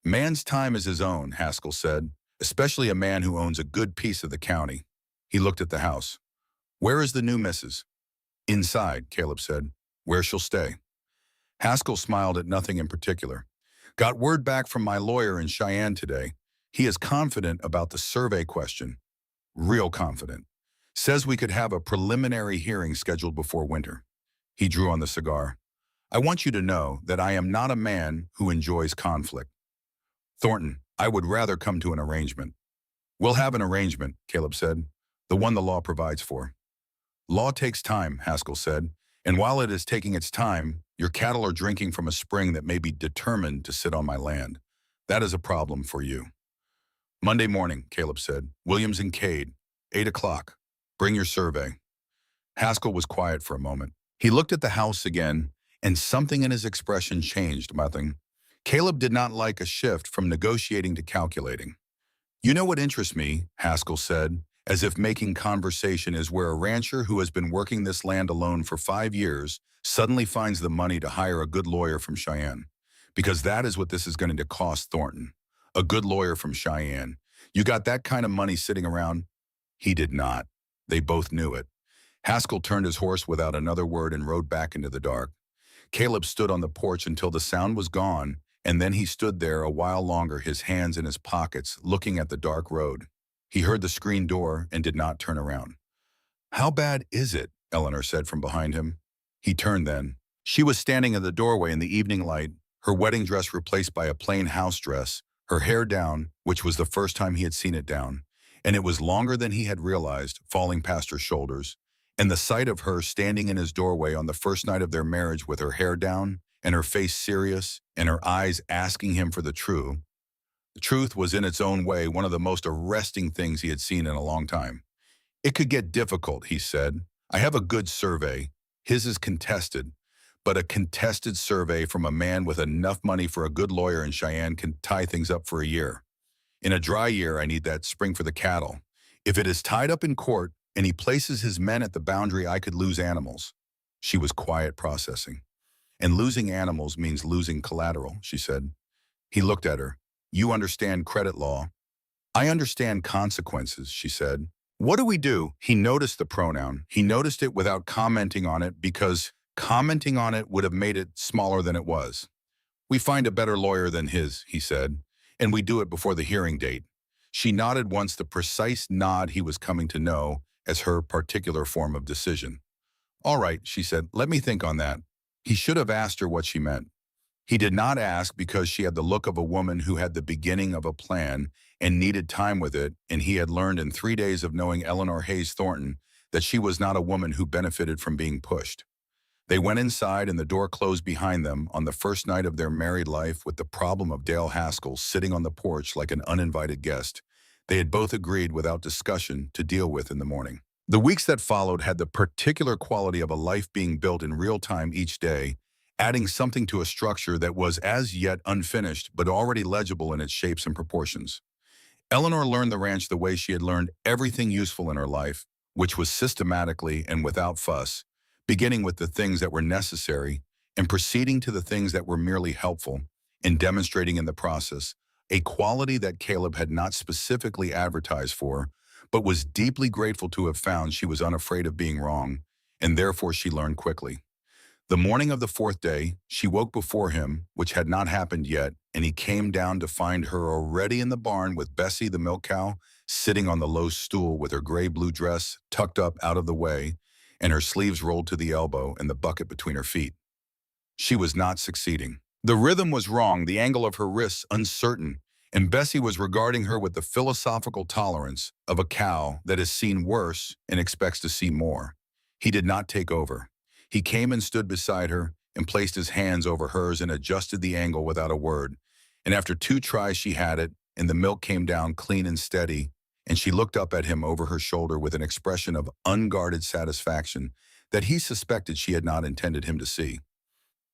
"Man's time is his own," Haskell said, "especially a man who owns a good piece of the county." He looked at the house. "Where is the new missus?" "Inside," Caleb said. "Where she'll stay." Haskell smiled at nothing in particular. "Got word back from my lawyer in Cheyenne today. He is confident about the survey question. Real confident. Says we could have a preliminary hearing scheduled before winter." He drew on the cigar. "I want you to know that I am not a man who enjoys conflict. Thornton, I would rather come to an arrangement." "We'll have an arrangement," Caleb said. "The one the law provides for." "Law takes time," Haskell said, "and while it is taking its time, your cattle are drinking from a spring that may be determined to sit on my land. That is a problem for you." "Monday morning," Caleb said. "Williams and Cade, 8 o'clock. Bring your survey." Haskell was quiet for a moment. He looked at the house again, and something in his expression changed. Nothing. Caleb did not like a shift from negotiating to calculating. "You know what interests me," Haskell said, as if making conversation, is where a rancher who has been working this land alone for 5 years suddenly finds the money to hire a good lawyer from Cheyenne. Because that is what this is going to cost Thornton. A good lawyer from Cheyenne. You got that kind of money sitting around? He did not. They both knew it. Haskell turned his horse without another word and rode back into the dark. Caleb stood on the porch until the sound was gone, and then he stood there a while longer, his hands in his pockets, looking at the dark road. He heard the screen door and did not turn around. "How bad is it?" Eleanor said from behind him. He turned then. She was standing in the doorway in the evening light, her wedding dress replaced by a plain house dress, her hair down, which was the first time he had seen it down, and it was longer than he had realized, falling past her shoulders. And the sight of her standing in his doorway on the first night of their marriage with her hair down and her face serious and her eyes asking him for the truth was in its own way one of the most arresting things he had seen in a long time. "It could get difficult," he said. "I have a good survey. His is contested. But a contested survey from a man with enough money for a good lawyer in Cheyenne can tie things up for a year. In a dry year, I need that spring for the cattle. If it is tied up in court and he places his men at the boundary, I could lose animals." She was quiet, processing. "And losing animals means losing collateral," she said. He looked at her. "You understand credit law." "I understand consequences," she said. "What do we do?" He noticed the pronoun. He noticed it without commenting on it because commenting on it would have made it smaller than it was. "We find a better lawyer than his," he said, "and we do it before the hearing date." She nodded once, the precise nod he was coming to know as her particular form of decision. "All right," she said, "let me think on that." He should have asked her what she meant. He did not ask because she had the look of a woman who had the beginning of a plan and needed time with it, and he had learned in 3 days of knowing Eleanor Hayes Thornton that she was not a woman who benefited from being pushed. They went inside and the door closed behind them on the first night of their married life, with the problem of Dale Haskell sitting on the porch like an uninvited guest. They had both agreed without discussion to deal with in the morning. The weeks that followed had the particular quality of a life being built in real time each day, adding something to a structure that was as yet unfinished but already legible in its shapes and proportions. Eleanor learned the ranch the way she had learned everything useful in her life, which was systematically and without fuss, beginning with the things that were necessary and proceeding to the things that were merely helpful, and demonstrating in the process a quality that Caleb had not specifically advertised for, but was deeply grateful to have found. She was unafraid of being wrong, and therefore she learned quickly. The morning of the fourth day, she woke before him, which had not happened yet, and he came down to find her already in the barn with Bessie the milk cow, sitting on the low stool with her gray-blue dress tucked up out of the way and her sleeves rolled to the elbow and the bucket between her feet. She was not succeeding. The rhythm was wrong, the angle of her wrists uncertain, and Bessie was regarding her with the philosophical tolerance of a cow that has seen worse and expects to see more. He did not take over. He came and stood beside her and placed his hands over hers and adjusted the angle without a word. And after 2 tries she had it, and the milk came down clean and steady, and she looked up at him over her shoulder with an expression of unguarded satisfaction that he suspected she had not intended him to see.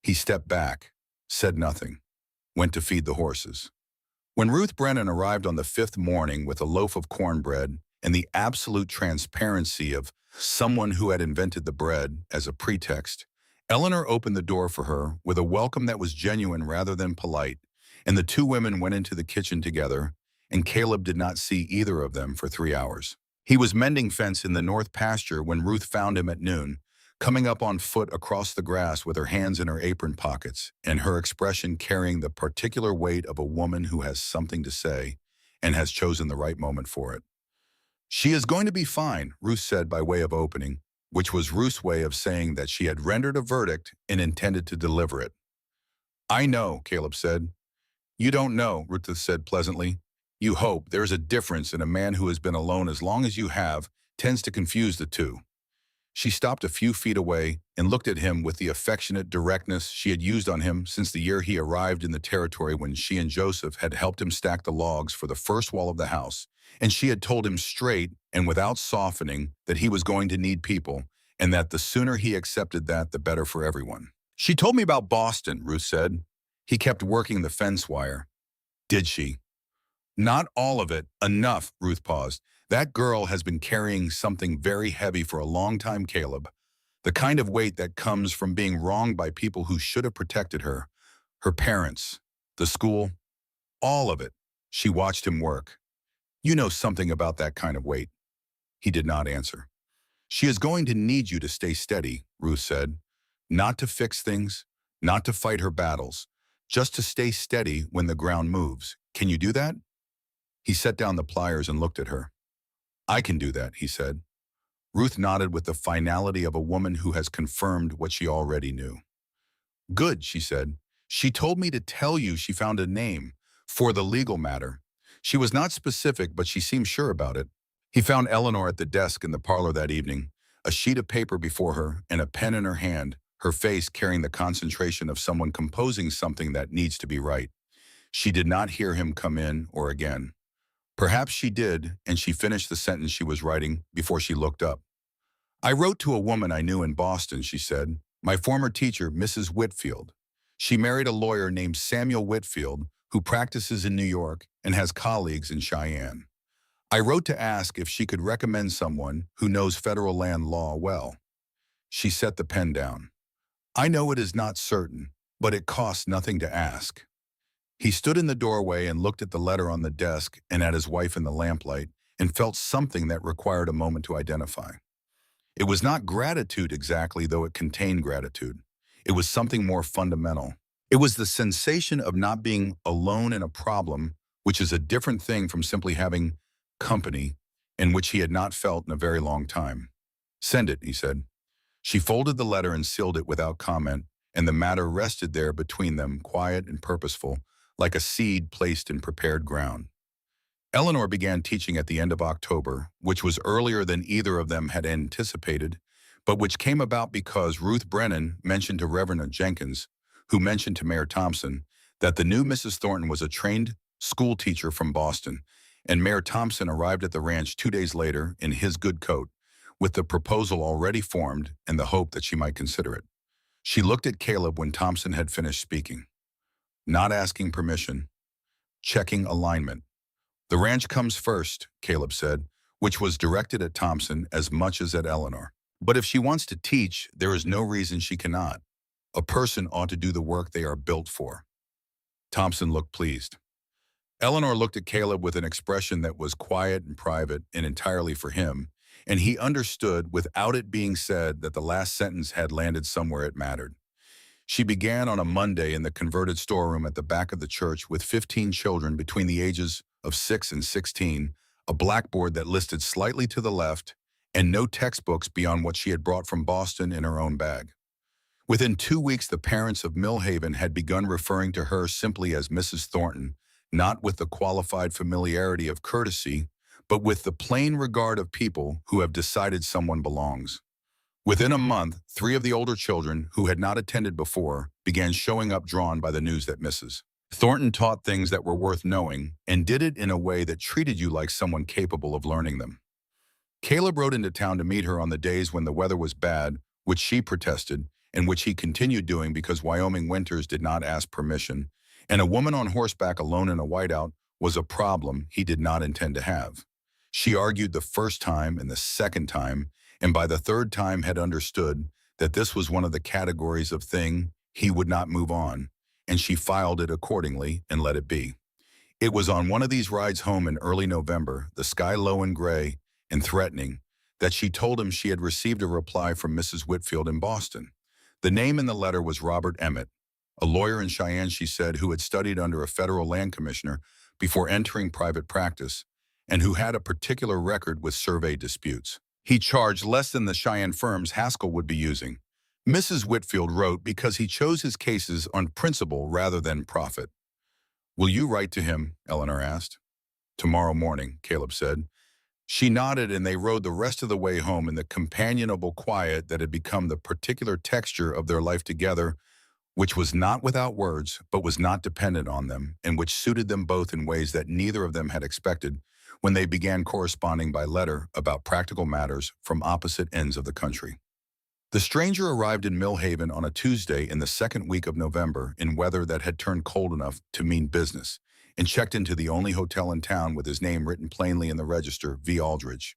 He stepped back, said nothing, went to feed the horses. When Ruth Brennan arrived on the 5th morning with a loaf of cornbread and the absolute transparency of someone who had invented the bread as a pretext, Eleanor opened the door for her with a welcome that was genuine rather than polite, and the 2 women went into the kitchen together, and Caleb did not see either of them for 3 hours. He was mending fence in the north pasture when Ruth found him at noon, coming up on foot across the grass with her hands in her apron pockets and her expression carrying the particular weight of a woman who has something to say and has chosen the right moment for it. "She is going to be fine," Ruth said by way of opening, which was Ruth's way of saying that she had rendered a verdict and intended to deliver it. "I know," Caleb said. "You don't know," Ruth said pleasantly. "You hope. There is a difference, and a man who has been alone as long as you have tends to confuse the two." She stopped a few feet away and looked at him with the affectionate directness she had used on him since the year he arrived in the territory when she and Joseph had helped him stack the logs for the first wall of the house, and she had told him straight and without softening that he was going to need people, and that the sooner he accepted that, the better for everyone. "She told me about Boston," Ruth said. "He kept working the fence wire." "Did she?" "Not all of it. Enough," Ruth paused. "That girl has been carrying something very heavy for a long time, Caleb. The kind of weight that comes from being wronged by people who should have protected her. Her parents, the school, all of it." She watched him work. "You know something about that kind of weight." He did not answer. "She is going to need you to stay steady," Ruth said. "Not to fix things, not to fight her battles, just to stay steady when the ground moves. Can you do that?" He set down the pliers and looked at her. "I can do that," he said. Ruth nodded with the finality of a woman who has confirmed what she already knew. "Good," she said. "She told me to tell you she found a name for the legal matter. She was not specific, but she seemed sure about it." He found Eleanor at the desk in the parlor that evening, a sheet of paper before her and a pen in her hand, her face carrying the concentration of someone composing something that needs to be right. She did not hear him come in or again. Perhaps she did, and she finished the sentence she was writing before she looked up. "I wrote to a woman I knew in Boston," she said, "my former teacher, Mrs. Whitfield. She married a lawyer named Samuel Whitfield, who practices in New York and has colleagues in Cheyenne. I wrote to ask if she could recommend someone who knows federal land law well." She set the pen down. "I know it is not certain, but it costs nothing to ask." He stood in the doorway and looked at the letter on the desk and at his wife in the lamplight and felt something that required a moment to identify. It was not gratitude exactly, though it contained gratitude. It was something more fundamental. It was the sensation of not being alone in a problem, which is a different thing from simply having company, and which he had not felt in a very long time. "Send it," he said. She folded the letter and sealed it without comment, and the matter rested there between them, quiet and purposeful, like a seed placed in prepared ground. Eleanor began teaching at the end of October, which was earlier than either of them had anticipated, but which came about because Ruth Brennan mentioned to Reverend Jenkins, who mentioned to Mayor Thompson, that the new Mrs. Thornton was a trained school teacher from Boston, and Mayor Thompson arrived at the ranch 2 days later in his good coat, with the proposal already formed and the hope that she might consider it. She looked at Caleb when Thompson had finished speaking. "Not asking permission, checking alignment. The ranch comes first," Caleb said, which was directed at Thompson as much as at Eleanor. "But if she wants to teach, there is no reason she cannot. A person ought to do the work they are built for." Thompson looked pleased. Eleanor looked at Caleb with an expression that was quiet and private and entirely for him, and he understood without it being said that the last sentence had landed somewhere it mattered. She began on a Monday in the converted storeroom at the back of the church with 15 children between the ages of 6 and 16, a blackboard that listed slightly to the left, and no textbooks beyond what she had brought from Boston in her own bag. Within 2 weeks, the parents of Millhaven had begun referring to her simply as Mrs. Thornton, not with the qualified familiarity of courtesy, but with the plain regard of people who have decided someone belongs. Within a month, 3 of the older children, who had not attended before, began showing up drawn by the news that Mrs. Thornton taught things that were worth knowing and did it in a way that treated you like someone capable of learning them. Caleb rode into town to meet her on the days when the weather was bad, which she protested, and which he continued doing because Wyoming winters did not ask permission, and a woman on horseback alone in a whiteout was a problem he did not intend to have. She argued the first time and the second time, and by the third time had understood that this was one of the categories of thing he would not move on, and she filed it accordingly and let it be. It was on one of these rides home in early November, the sky low and gray and threatening, that she told him she had received a reply from Mrs. Whitfield in Boston. The name in the letter was Robert Emmett, a lawyer in Cheyenne, she said, who had studied under a federal land commissioner before entering private practice, and who had a particular record with survey disputes. He charged less than the Cheyenne firms Haskell would be using. Mrs. Whitfield wrote because he chose his cases on principle rather than profit. "Will you write to him?" Eleanor asked. "Tomorrow morning," Caleb said. She nodded, and they rode the rest of the way home in the companionable quiet that had become the particular texture of their life together, which was not without words, but was not dependent on them, and which suited them both in ways that neither of them had expected when they began corresponding by letter about practical matters from opposite ends of the country. The stranger arrived in Millhaven on a Tuesday in the second week of November in weather that had turned cold enough to mean business, and checked into the only hotel in town with his name written plainly in the register, V. Aldridge.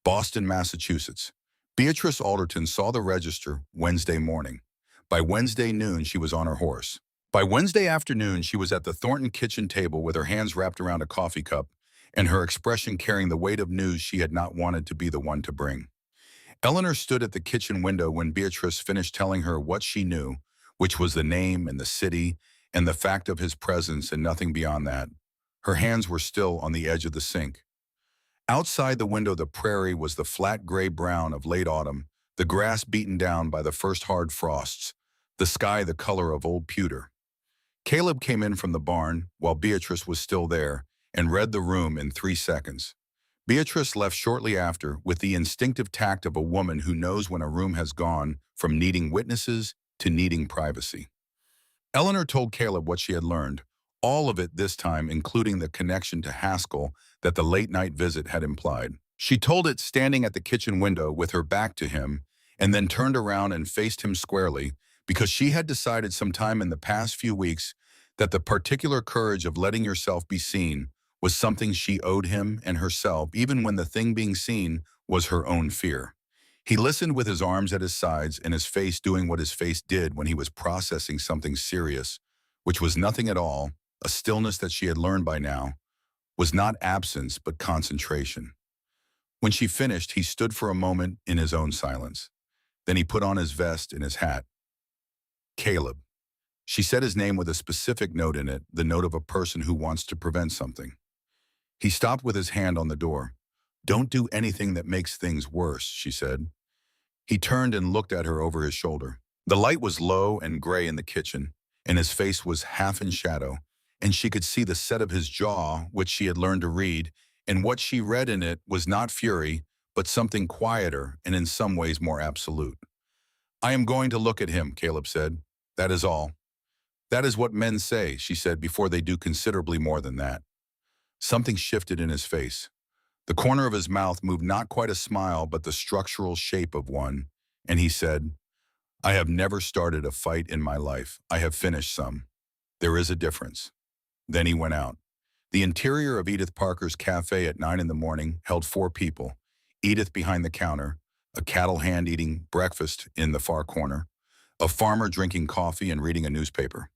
Boston, Massachusetts. Beatrice Alderton saw the register Wednesday morning. By Wednesday noon, she was on her horse. By Wednesday afternoon, she was at the Thornton kitchen table with her hands wrapped around a coffee cup, and her expression carrying the weight of news she had not wanted to be the one to bring. Eleanor stood at the kitchen window when Beatrice finished telling her what she knew, which was the name and the city and the fact of his presence and nothing beyond that. Her hands were still on the edge of the sink. Outside the window, the prairie was the flat gray-brown of late autumn, the grass beaten down by the first hard frosts, the sky the color of old pewter. Caleb came in from the barn while Beatrice was still there and read the room in 3 seconds. Beatrice left shortly after with the instinctive tact of a woman who knows when a room has gone from needing witnesses to needing privacy. Eleanor told Caleb what she had learned, all of it this time including the connection to Haskell that the late-night visit had implied. She told it standing at the kitchen window with her back to him, and then turned around and faced him squarely because she had decided sometime in the past few weeks that the particular courage of letting yourself be seen was something she owed him and herself, even when the thing being seen was her own fear. He listened with his arms at his sides and his face doing what his face did when he was processing something serious, which was nothing at all, a stillness that she had learned by now, was not absence but concentration. When she finished, he stood for a moment in his own silence. Then he put on his vest and his hat. "Caleb." She said his name with a specific note in it, the note of a person who wants to prevent something. He stopped with his hand on the door. "Don't do anything that makes things worse," she said. He turned and looked at her over his shoulder. The light was low and gray in the kitchen, and his face was half in shadow, and she could see the set of his jaw, which she had learned to read, and what she read in it was not fury, but something quieter and in some ways more absolute. "I am going to look at him," Caleb said. "That is all." "That is what men say," she said, "before they do considerably more than that." Something shifted in his face. The corner of his mouth moved not quite a smile, but the structural shape of one, and he said, "I have never started a fight in my life. I have finished some. There is a difference." Then he went out. The interior of Edith Parker's cafe at 9 in the morning held 4 people, Edith behind the counter, a cattle hand eating breakfast in the far corner, a farmer drinking coffee and reading a newspaper,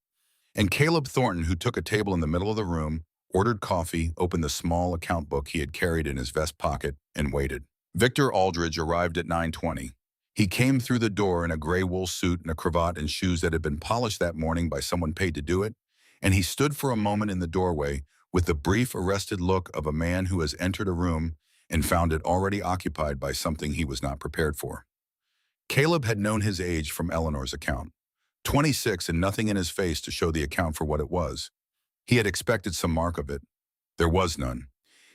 and Caleb Thornton, who took a table in the middle of the room, ordered coffee, opened the small account book he had carried in his vest pocket, and waited. Victor Aldridge arrived at 9:20. He came through the door in a gray wool suit and a cravat and shoes that had been polished that morning by someone paid to do it, and he stood for a moment in the doorway with the brief, arrested look of a man who has entered a room and found it already occupied by something he was not prepared for. Caleb had known his age from Eleanor's account. 26 and nothing in his face to show the account for what it was. He had expected some mark of it. There was none.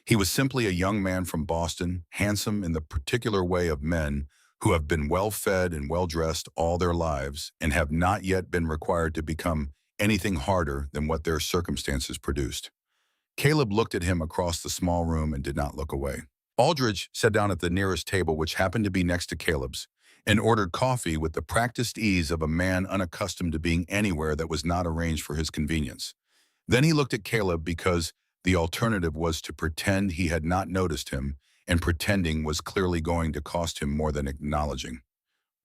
He was simply a young man from Boston, handsome in the particular way of men who have been well-fed and well-dressed all their lives and have not yet been required to become anything harder than what their circumstances produced. Caleb looked at him across the small room and did not look away. Aldridge sat down at the nearest table, which happened to be next to Caleb's, and ordered coffee with the practiced ease of a man unaccustomed to being anywhere that was not arranged for his convenience. Then he looked at Caleb because the alternative was to pretend he had not noticed him, and pretending was clearly going to cost him more than acknowledging.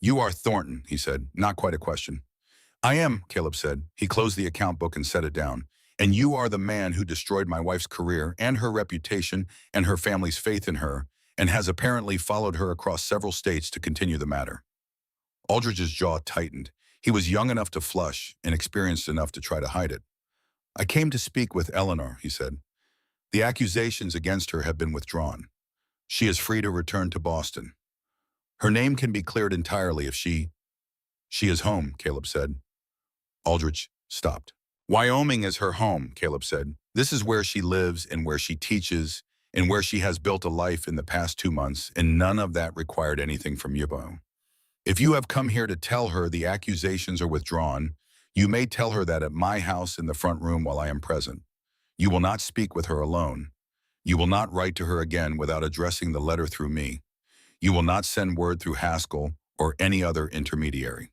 "You are Thornton," he said, not quite a question. "I am," Caleb said. He closed the account book and set it down. "And you are the man who destroyed my wife's career and her reputation and her family's faith in her, and has apparently followed her across several states to continue the matter." Aldridge's jaw tightened. He was young enough to flush and experienced enough to try to hide it. "I came to speak with Eleanor," he said. "The accusations against her have been withdrawn. She is free to return to Boston. Her name can be cleared entirely if she is home," Caleb said. Aldridge stopped. "Wyoming is her home," Caleb said. "This is where she lives and where she teaches and where she has built a life in the past 2 months, and none of that required anything from you. If you have come here to tell her the accusations are withdrawn, you may tell her that at my house in the front room while I am present. You will not speak with her alone. You will not write to her again without addressing the letter through me. You will not send word through Haskell or any other intermediary."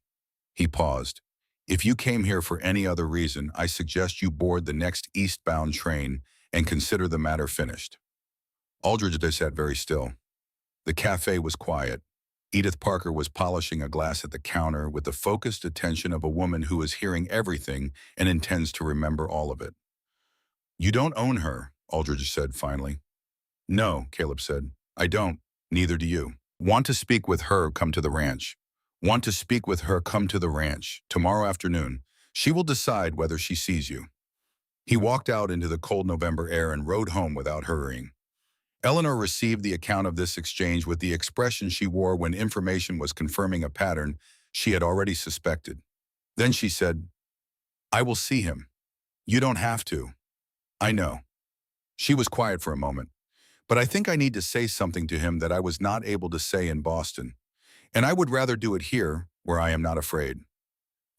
He paused. "If you came here for any other reason, I suggest you board the next eastbound train and consider the matter finished." Aldridge sat very still. The cafe was quiet. Edith Parker was polishing a glass at the counter with the focused attention of a woman who is hearing everything and intends to remember all of it. "You don't own her," Aldridge said finally. "No," Caleb said. "I don't. Neither do you. Want to speak with her, come to the ranch. Want to speak with her, come to the ranch. Tomorrow afternoon. She will decide whether she sees you." He walked out into the cold November air and rode home without hurrying. Eleanor received the account of this exchange with the expression she wore when information was confirming a pattern she had already suspected. Then she said, "I will see him. You don't have to. I know." She was quiet for a moment. "But I think I need to say something to him that I was not able to say in Boston. And I would rather do it here, where I am not afraid."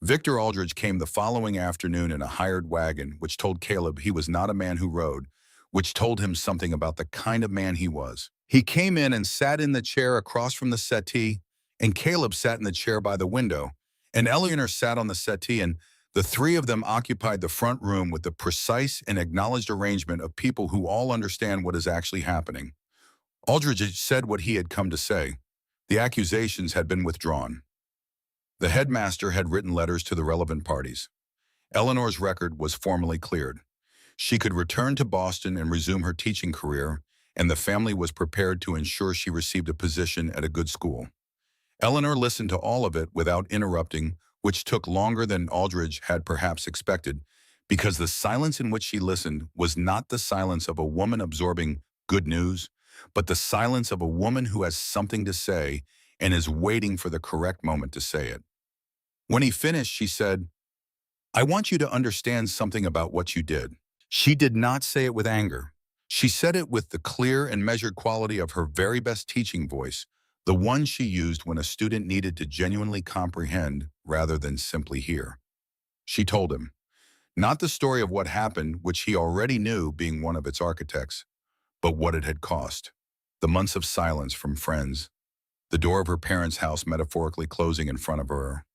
Victor Aldridge came the following afternoon in a hired wagon, which told Caleb he was not a man who rode, which told him something about the kind of man he was. He came in and sat in the chair across from the settee, and Caleb sat in the chair by the window, and Eleanor sat on the settee, and the three of them occupied the front room with the precise and acknowledged arrangement of people who all understand what is actually happening. Aldridge said what he had come to say. The accusations had been withdrawn. The headmaster had written letters to the relevant parties. Eleanor's record was formally cleared. She could return to Boston and resume her teaching career, and the family was prepared to ensure she received a position at a good school. Eleanor listened to all of it without interrupting, which took longer than Aldridge had perhaps expected, because the silence in which she listened was not the silence of a woman absorbing good news, but the silence of a woman who has something to say and is waiting for the correct moment to say it. When he finished, she said, "I want you to understand something about what you did." She did not say it with anger. She said it with the clear and measured quality of her very best teaching voice, the one she used when a student needed to genuinely comprehend rather than simply hear. She told him, not the story of what happened, which he already knew being one of its architects, but what it had cost. The months of silence from friends, the door of her parents' house metaphorically closing in front of her,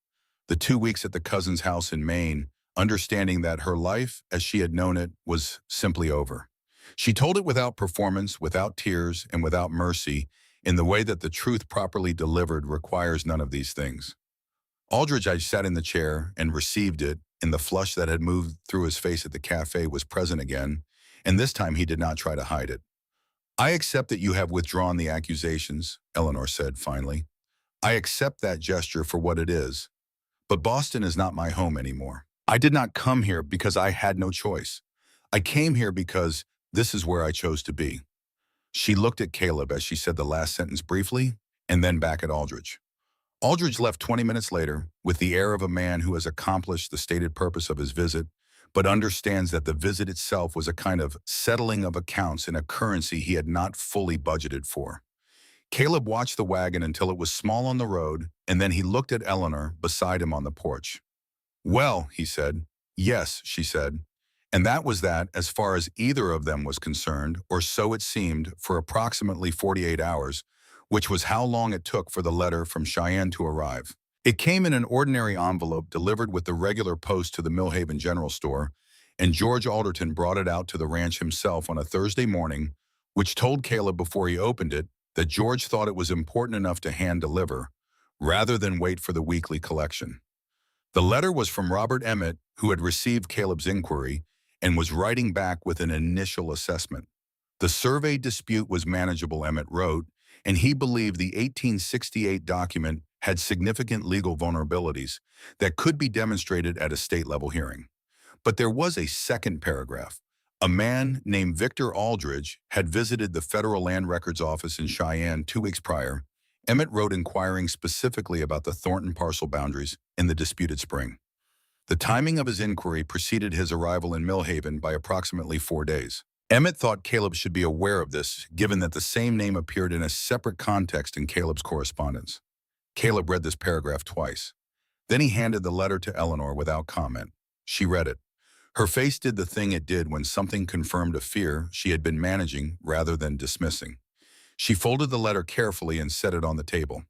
the 2 weeks at the cousin's house in Maine, understanding that her life, as she had known it, was simply over. She told it without performance, without tears, and without mercy, in the way that the truth properly delivered requires none of these things. Aldridge sat in the chair and received it, and the flush that had moved through his face at the cafe was present again, and this time he did not try to hide it. "I accept that you have withdrawn the accusations," Eleanor said finally. I accept that gesture for what it is, but Boston is not my home anymore. I did not come here because I had no choice. I came here because this is where I chose to be. She looked at Caleb as she said the last sentence briefly, and then back at Aldridge. Aldridge left 20 minutes later with the air of a man who has accomplished the stated purpose of his visit, but understands that the visit itself was a kind of settling of accounts in a currency he had not fully budgeted for. Caleb watched the wagon until it was small on the road, and then he looked at Eleanor beside him on the porch. Well, he said. Yes, she said. And that was that as far as either of them was concerned, or so it seemed, for approximately 48 hours, which was how long it took for the letter from Cheyenne to arrive. It came in an ordinary envelope delivered with the regular post to the Millhaven General Store, and George Alderton brought it out to the ranch himself on a Thursday morning, which told Caleb before he opened it that George thought it was important enough to hand-deliver, rather than wait for the weekly collection. The letter was from Robert Emmett, who had received Caleb's inquiry and was writing back with an initial assessment. The survey dispute was manageable, Emmett wrote, and he believed the 1868 document had significant legal vulnerabilities that could be demonstrated at a state-level hearing. But there was a second paragraph. A man named Victor Aldridge had visited the Federal Land Records Office in Cheyenne 2 weeks prior. Emmett wrote inquiring specifically about the Thornton parcel boundaries in the disputed spring. The timing of his inquiry preceded his arrival in Millhaven by approximately 4 days. Emmett thought Caleb should be aware of this, given that the same name appeared in a separate context in Caleb's correspondence. Caleb read this paragraph twice. Then he handed the letter to Eleanor without comment. She read it. Her face did the thing it did when something confirmed a fear she had been managing rather than dismissing. She folded the letter carefully and set it on the table.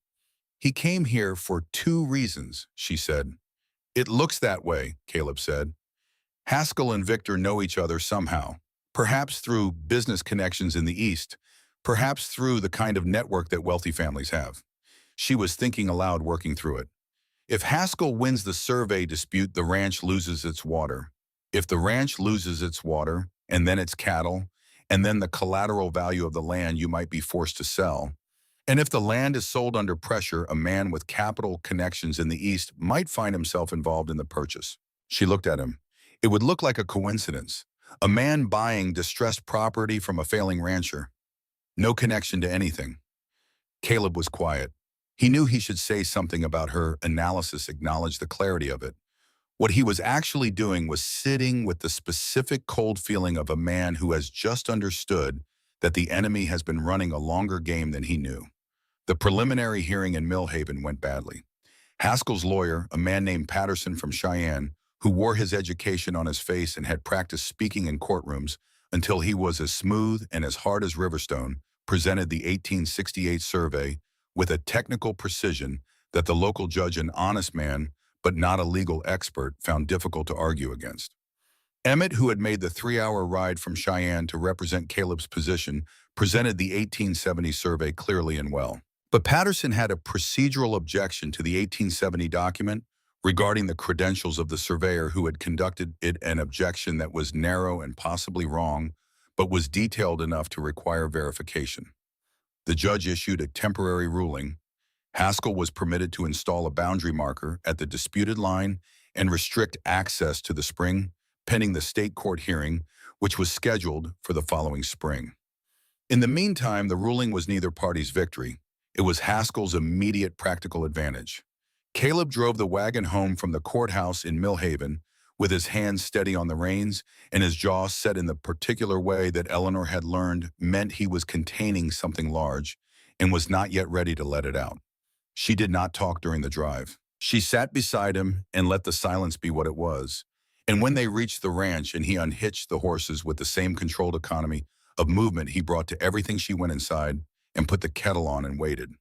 He came here for 2 reasons, she said. It looks that way, Caleb said. Haskell and Victor know each other somehow, perhaps through business connections in the East, perhaps through the kind of network that wealthy families have. She was thinking aloud, working through it. If Haskell wins the survey dispute, the ranch loses its water. If the ranch loses its water, and then its cattle, and then the collateral value of the land you might be forced to sell, and if the land is sold under pressure, a man with capital connections in the East might find himself involved in the purchase. She looked at him. It would look like a coincidence. A man buying distressed property from a failing rancher. No connection to anything. Caleb was quiet. He knew he should say something about her analysis, acknowledge the clarity of it. What he was actually doing was sitting with the specific cold feeling of a man who has just understood that the enemy has been running a longer game than he knew. The preliminary hearing in Millhaven went badly. Haskell's lawyer, a man named Patterson from Cheyenne, who wore his education on his face and had practiced speaking in courtrooms until he was as smooth and as hard as Riverstone, presented the 1868 survey with a technical precision that the local judge, an honest man, but not a legal expert, found difficult to argue against. Emmett, who had made the 3-hour ride from Cheyenne to represent Caleb's position, presented the 1870 survey clearly and well. But Patterson had a procedural objection to the 1870 document regarding the credentials of the surveyor who had conducted it, an objection that was narrow and possibly wrong, but was detailed enough to require verification. The judge issued a temporary ruling. Haskell was permitted to install a boundary marker at the disputed line and restrict access to the spring, pending the state court hearing, which was scheduled for the following spring. In the meantime, the ruling was neither party's victory. It was Haskell's immediate practical advantage. Caleb drove the wagon home from the courthouse in Millhaven with his hands steady on the reins and his jaw set in the particular way that Eleanor had learned meant he was containing something large and was not yet ready to let it out. She did not talk during the drive. She sat beside him and let the silence be what it was. And when they reached the ranch and he unhitched the horses with the same controlled economy of movement he brought to everything, she went inside and put the kettle on and waited.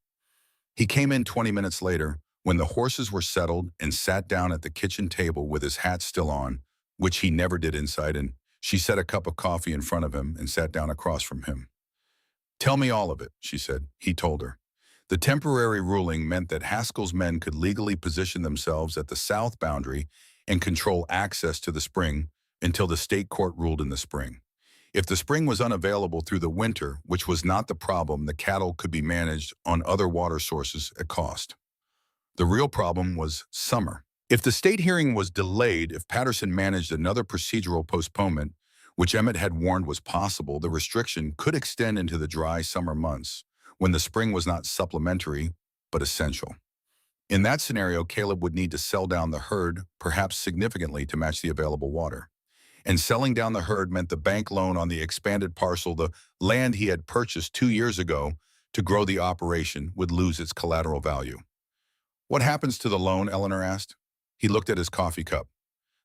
He came in 20 minutes later when the horses were settled and sat down at the kitchen table with his hat still on, which he never did inside, and she set a cup of coffee in front of him and sat down across from him. "Tell me all of it," she said. He told her. The temporary ruling meant that Haskell's men could legally position themselves at the south boundary and control access to the spring until the state court ruled in the spring. If the spring was unavailable through the winter, which was not the problem, the cattle could be managed on other water sources at cost. The real problem was summer. If the state hearing was delayed, if Patterson managed another procedural postponement, which Emmett had warned was possible, the restriction could extend into the dry summer months, when the spring was not supplementary, but essential. In that scenario, Caleb would need to sell down the herd, perhaps significantly, to match the available water. And selling down the herd meant the bank loan on the expanded parcel, the land he had purchased 2 years ago to grow the operation, would lose its collateral value. "What happens to the loan?" Eleanor asked. He looked at his coffee cup.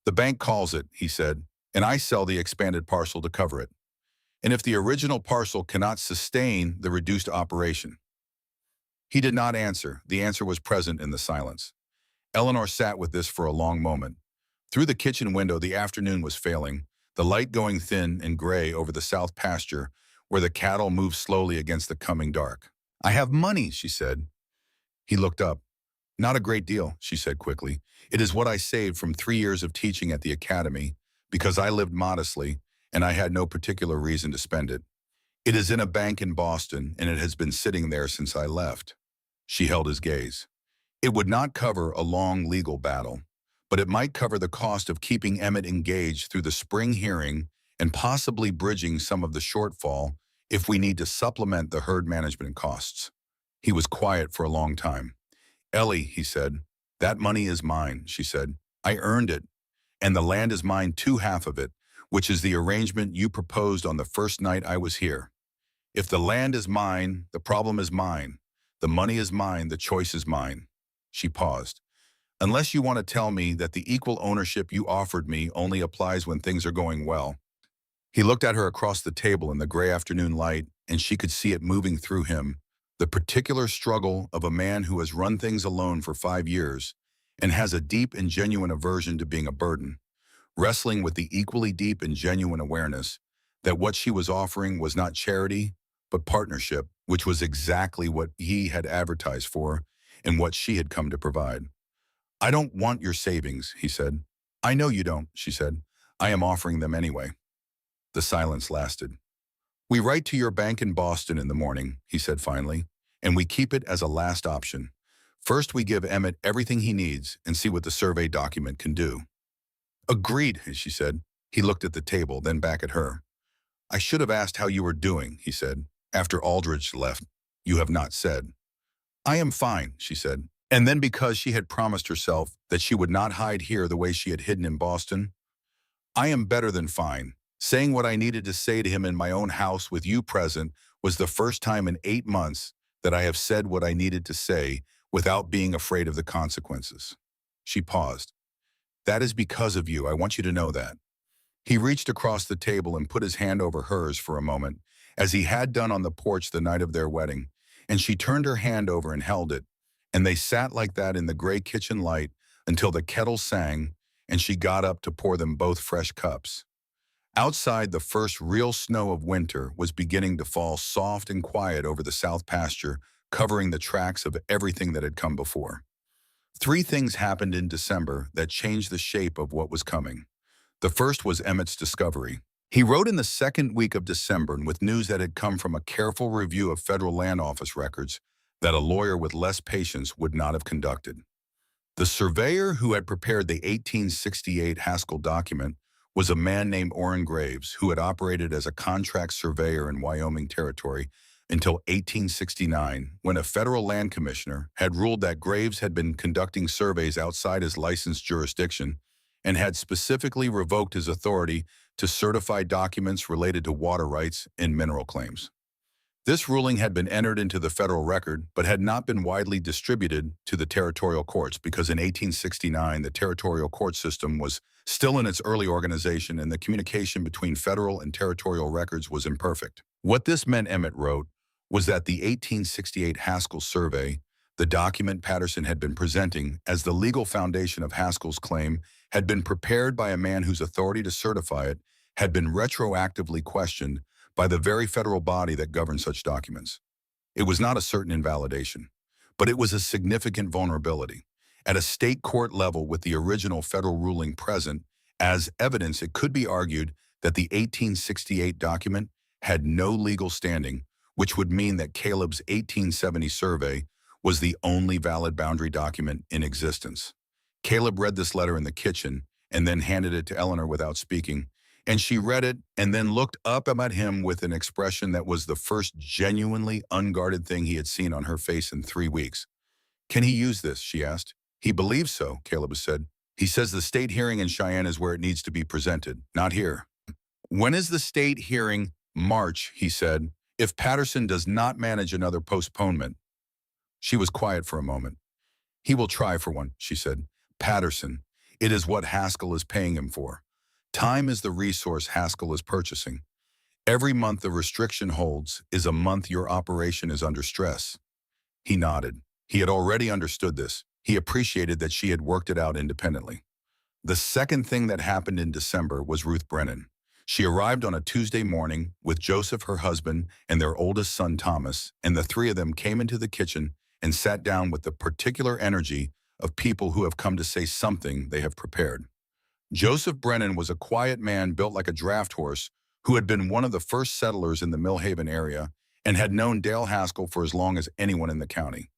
"The bank calls it," he said, "and I sell the expanded parcel to cover it. And if the original parcel cannot sustain the reduced operation." He did not answer. The answer was present in the silence. Eleanor sat with this for a long moment. Through the kitchen window, the afternoon was failing, the light going thin and gray over the south pasture where the cattle moved slowly against the coming dark. "I have money," she said. He looked up. "Not a great deal," she said quickly. "It is what I saved from 3 years of teaching at the academy, because I lived modestly and I had no particular reason to spend it. It is in a bank in Boston, and it has been sitting there since I left." She held his gaze. "It would not cover a long legal battle, but it might cover the cost of keeping Emmett engaged through the spring hearing and possibly bridging some of the shortfall if we need to supplement the herd management costs." He was quiet for a long time. "Ellie," he said. "That money is mine," she said. "I earned it, and the land is mine too, half of it, which is the arrangement you proposed on the first night I was here. If the land is mine, the problem is mine. The money is mine, the choice is mine." She paused. "Unless you want to tell me that the equal ownership you offered me only applies when things are going well." He looked at her across the table in the gray afternoon light, and she could see it moving through him, the particular struggle of a man who has run things alone for 5 years and has a deep and genuine aversion to being a burden, wrestling with the equally deep and genuine awareness that what she was offering was not charity, but partnership, which was exactly what he had advertised for and what she had come to provide. "I don't want your savings," he said. "I know you don't," she said. "I am offering them anyway." The silence lasted. "We write to your bank in Boston in the morning," he said finally, "and we keep it as a last option. First, we give Emmett everything he needs and see what the survey document can do." "Agreed," she said. He looked at the table, then back at her. "I should have asked how you were doing," he said. "After Aldrich left, you have not said." "I am fine," she said. And then, because she had promised herself that she would not hide here the way she had hidden in Boston, "I am better than fine. Saying what I needed to say to him in my own house with you present was the first time in 8 months that I have said what I needed to say without being afraid of the consequences." She paused. "That is because of you. I want you to know that." He reached across the table and put his hand over hers for a moment, as he had done on the porch the night of their wedding, and she turned her hand over and held it, and they sat like that in the gray kitchen light until the kettle sang and she got up to pour them both fresh cups. Outside, the first real snow of winter was beginning to fall soft and quiet over the south pasture, covering the tracks of everything that had come before. 3 things happened in December that changed the shape of what was coming. The first was Emmett's discovery. He wrote in the second week of December, and with news that had come from a careful review of federal land office records that a lawyer with less patience would not have conducted. The surveyor who had prepared the 1868 Haskell document was a man named Orrin Graves, who had operated as a contract surveyor in Wyoming Territory until 1869, when a federal land commissioner had ruled that Graves had been conducting surveys outside his licensed jurisdiction and had specifically revoked his authority to certify documents related to water rights and mineral claims. This ruling had been entered into the federal record, but had not been widely distributed to the territorial courts because in 1869 the territorial court system was still in its early organization and the communication between federal and territorial records was imperfect. What this meant, Emmett wrote, was that the 1868 Haskell Survey, the document Patterson had been presenting as the legal foundation of Haskell's claim, had been prepared by a man whose authority to certify it had been retroactively questioned by the very federal body that governed such documents. It was not a certain invalidation, but it was a significant vulnerability. At a state court level with the original federal ruling present, as evidence, it could be argued that the 1868 document had no legal standing, which would mean that Caleb's 1870 survey was the only valid boundary document in existence. Caleb read this letter in the kitchen and then handed it to Eleanor without speaking, and she read it and then looked up at him with an expression that was the first genuinely unguarded thing he had seen on her face in 3 weeks. "Can he use this?" she asked. "He believes so," Caleb said. "He says the state hearing in Cheyenne is where it needs to be presented, not here." "When is the state hearing?" "March," he said, "if Patterson does not manage another postponement." She was quiet for a moment. "He will try for one," she said. "Patterson. It is what Haskell is paying him for. Time is the resource Haskell is purchasing. Every month the restriction holds is a month your operation is under stress." He nodded. He had already understood this. He appreciated that she had worked it out independently. The second thing that happened in December was Ruth Brennan. She arrived on a Tuesday morning with Joseph, her husband, and their oldest son, Thomas, and the three of them came into the kitchen and sat down with the particular energy of people who have come to say something they have prepared. Joseph Brennan was a quiet man built like a draft horse who had been one of the first settlers in the Millhaven area and had known Dale Haskell for as long as anyone in the county.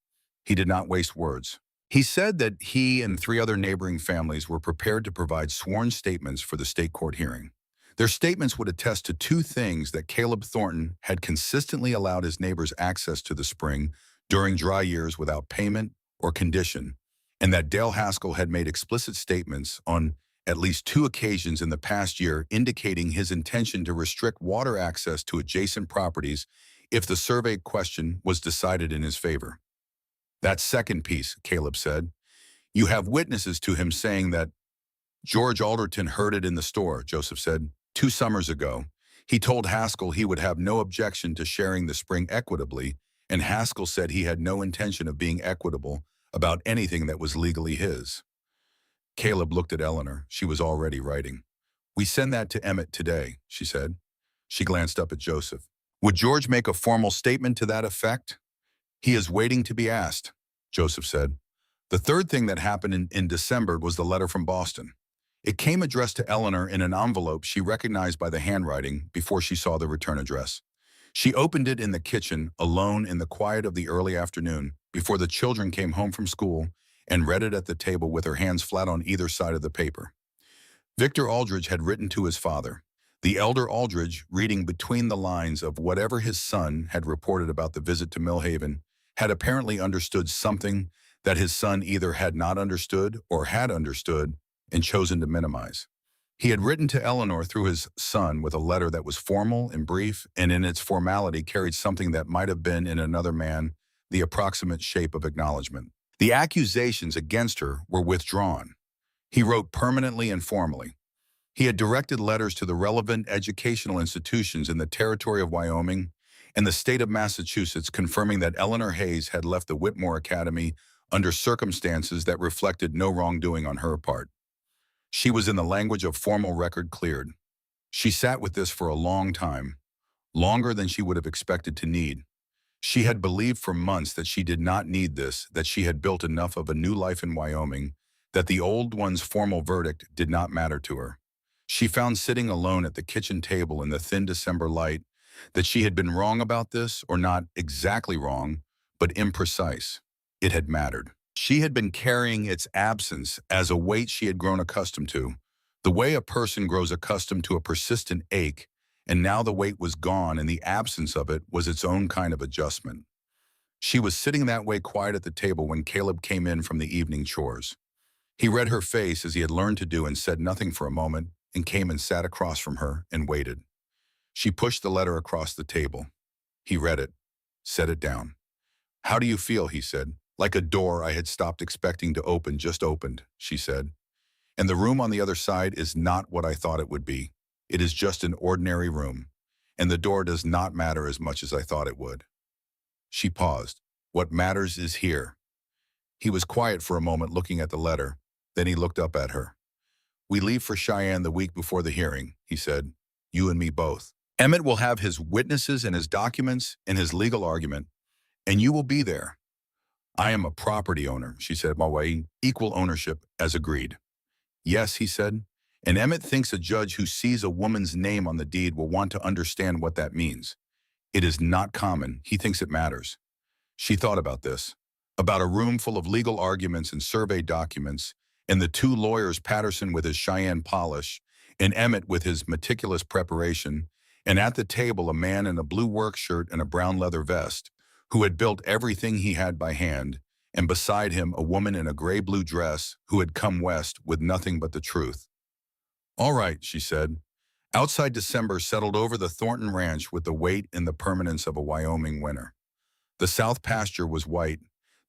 He did not waste words. He said that he and three other neighboring families were prepared to provide sworn statements for the state court hearing. Their statements would attest to two things: that Caleb Thornton had consistently allowed his neighbors access to the spring during dry years without payment or condition, and that Dale Haskell had made explicit statements on at least 2 occasions in the past year indicating his intention to restrict water access to adjacent properties if the survey question was decided in his favor. "That second piece," Caleb said, "you have witnesses to him saying that." "George Alderton heard it in the store," Joseph said, "2 summers ago. He told Haskell he would have no objection to sharing the spring equitably, and Haskell said he had no intention of being equitable about anything that was legally his." Caleb looked at Eleanor. She was already writing. "We send that to Emmett today," she said. She glanced up at Joseph. "Would George make a formal statement to that effect?" "He is waiting to be asked," Joseph said. The third thing that happened in December was the letter from Boston. It came addressed to Eleanor in an envelope she recognized by the handwriting before she saw the return address. She opened it in the kitchen, alone in the quiet of the early afternoon, before the children came home from school, and read it at the table with her hands flat on either side of the paper. Victor Aldridge had written to his father. The elder Aldridge, reading between the lines of whatever his son had reported about the visit to Millhaven, had apparently understood something that his son either had not understood or had understood and chosen to minimize. He had written to Eleanor through his son with a letter that was formal and brief, and in its formality carried something that might have been in another man the approximate shape of acknowledgement. The accusations against her were withdrawn. He wrote permanently and formally. He had directed letters to the relevant educational institutions in the territory of Wyoming and the state of Massachusetts confirming that Eleanor Hayes had left the Whitmore Academy under circumstances that reflected no wrongdoing on her part. She was, in the language of formal record, cleared. She sat with this for a long time, longer than she would have expected to need. She had believed for months that she did not need this, that she had built enough of a new life in Wyoming, that the old one's formal verdict did not matter to her. She found, sitting alone at the kitchen table in the thin December light, that she had been wrong about this, or not exactly wrong, but imprecise. It had mattered. She had been carrying its absence as a weight she had grown accustomed to, the way a person grows accustomed to a persistent ache, and now the weight was gone and the absence of it was its own kind of adjustment. She was sitting that way quiet at the table when Caleb came in from the evening chores. He read her face as he had learned to do and said nothing for a moment, and came and sat across from her and waited. She pushed the letter across the table. He read it, set it down. "How do you feel?" he said. "Like a door I had stopped expecting to open just opened," she said. "And the room on the other side is not what I thought it would be. It is just an ordinary room, and the door does not matter as much as I thought it would." She paused. "What matters is here." He was quiet for a moment, looking at the letter. Then he looked up at her. "We leave for Cheyenne the week before the hearing," he said. "You and me both. Emmett will have his witnesses and his documents and his legal argument, and you will be there." "I am a property owner," she said, "my way, equal ownership as agreed." "Yes," he said, And Emmett thinks a judge who sees a woman's name on the deed will want to understand what that means. It is not common. He thinks it matters. She thought about this, about a room full of legal arguments and survey documents, and the two lawyers, Patterson with his Cheyenne polish, and Emmett with his meticulous preparation, and at the table a man in a blue work shirt and a brown leather vest, who had built everything he had by hand, and beside him a woman in a gray-blue dress who had come west with nothing but the truth. "All right," she said. Outside December settled over the Thornton Ranch with the weight and the permanence of a Wyoming winter. The south pasture was white.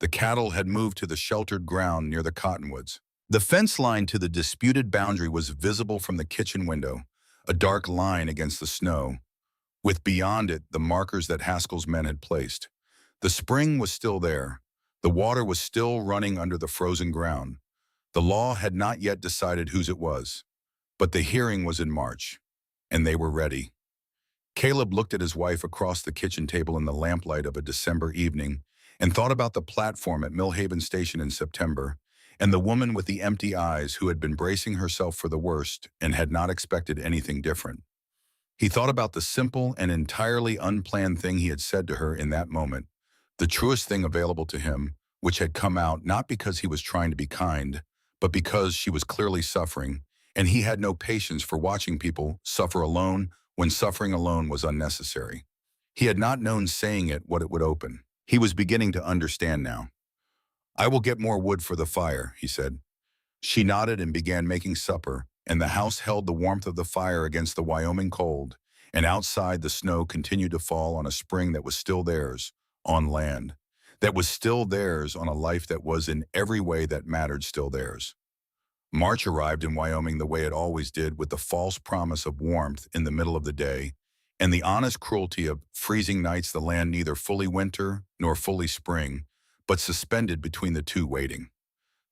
The cattle had moved to the sheltered ground near the cottonwoods. The fence line to the disputed boundary was visible from the kitchen window, a dark line against the snow, with beyond it the markers that Haskell's men had placed. The spring was still there. The water was still running under the frozen ground. The law had not yet decided whose it was, but the hearing was in March, and they were ready. Caleb looked at his wife across the kitchen table in the lamplight of a December evening and thought about the platform at Millhaven Station in September and the woman with the empty eyes who had been bracing herself for the worst and had not expected anything different. He thought about the simple and entirely unplanned thing he had said to her in that moment, the truest thing available to him, which had come out not because he was trying to be kind, but because she was clearly suffering, and he had no patience for watching people suffer alone when suffering alone was unnecessary. He had not known saying it what it would open. He was beginning to understand now. "I will get more wood for the fire," he said. She nodded and began making supper, and the house held the warmth of the fire against the Wyoming cold, and outside the snow continued to fall on a spring that was still theirs, on land, that was still theirs on a life that was in every way that mattered still theirs. March arrived in Wyoming the way it always did, with the false promise of warmth in the middle of the day, and the honest cruelty of freezing nights, the land neither fully winter nor fully spring, but suspended between the two, waiting.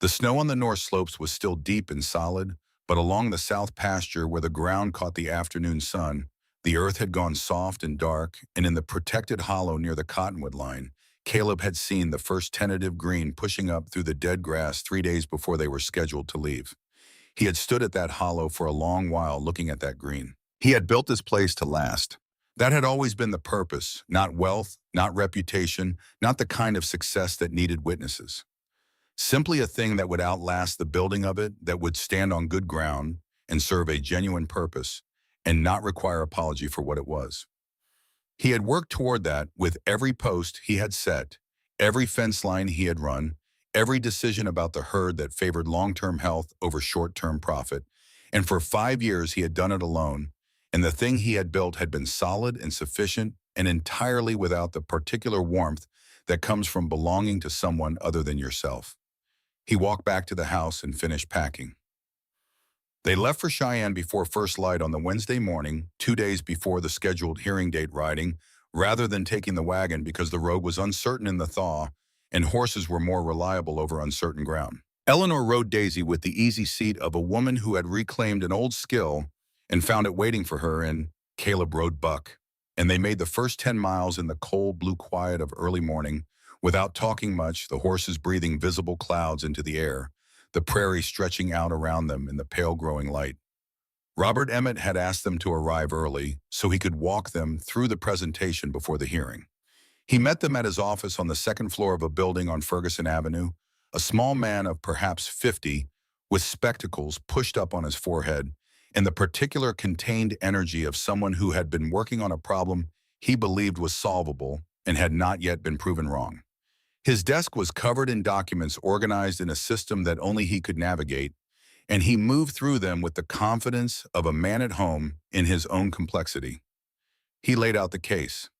The snow on the north slopes was still deep and solid, but along the south pasture where the ground caught the afternoon sun, the earth had gone soft and dark, and in the protected hollow near the cottonwood line, Caleb had seen the first tentative green pushing up through the dead grass 3 days before they were scheduled to leave. He had stood at that hollow for a long while looking at that green. He had built this place to last. That had always been the purpose, not wealth, not reputation, not the kind of success that needed witnesses. Simply a thing that would outlast the building of it, that would stand on good ground and serve a genuine purpose and not require apology for what it was. He had worked toward that with every post he had set, every fence line he had run, every decision about the herd that favored long-term health over short-term profit, and for 5 years he had done it alone, and the thing he had built had been solid and sufficient and entirely without the particular warmth that comes from belonging to someone other than yourself. He walked back to the house and finished packing. They left for Cheyenne before first light on the Wednesday morning, 2 days before the scheduled hearing date riding, rather than taking the wagon because the road was uncertain in the thaw and horses were more reliable over uncertain ground. Eleanor rode Daisy with the easy seat of a woman who had reclaimed an old skill and found it waiting for her, and Caleb rode Buck, and they made the first 10 miles in the cold blue quiet of early morning, without talking much, the horses breathing visible clouds into the air, the prairie stretching out around them in the pale growing light. Robert Emmett had asked them to arrive early so he could walk them through the presentation before the hearing. He met them at his office on the second floor of a building on Ferguson Avenue, a small man of perhaps 50, with spectacles pushed up on his forehead, and the particular contained energy of someone who had been working on a problem he believed was solvable and had not yet been proven wrong. His desk was covered in documents organized in a system that only he could navigate, and he moved through them with the confidence of a man at home in his own complexity. He laid out the case.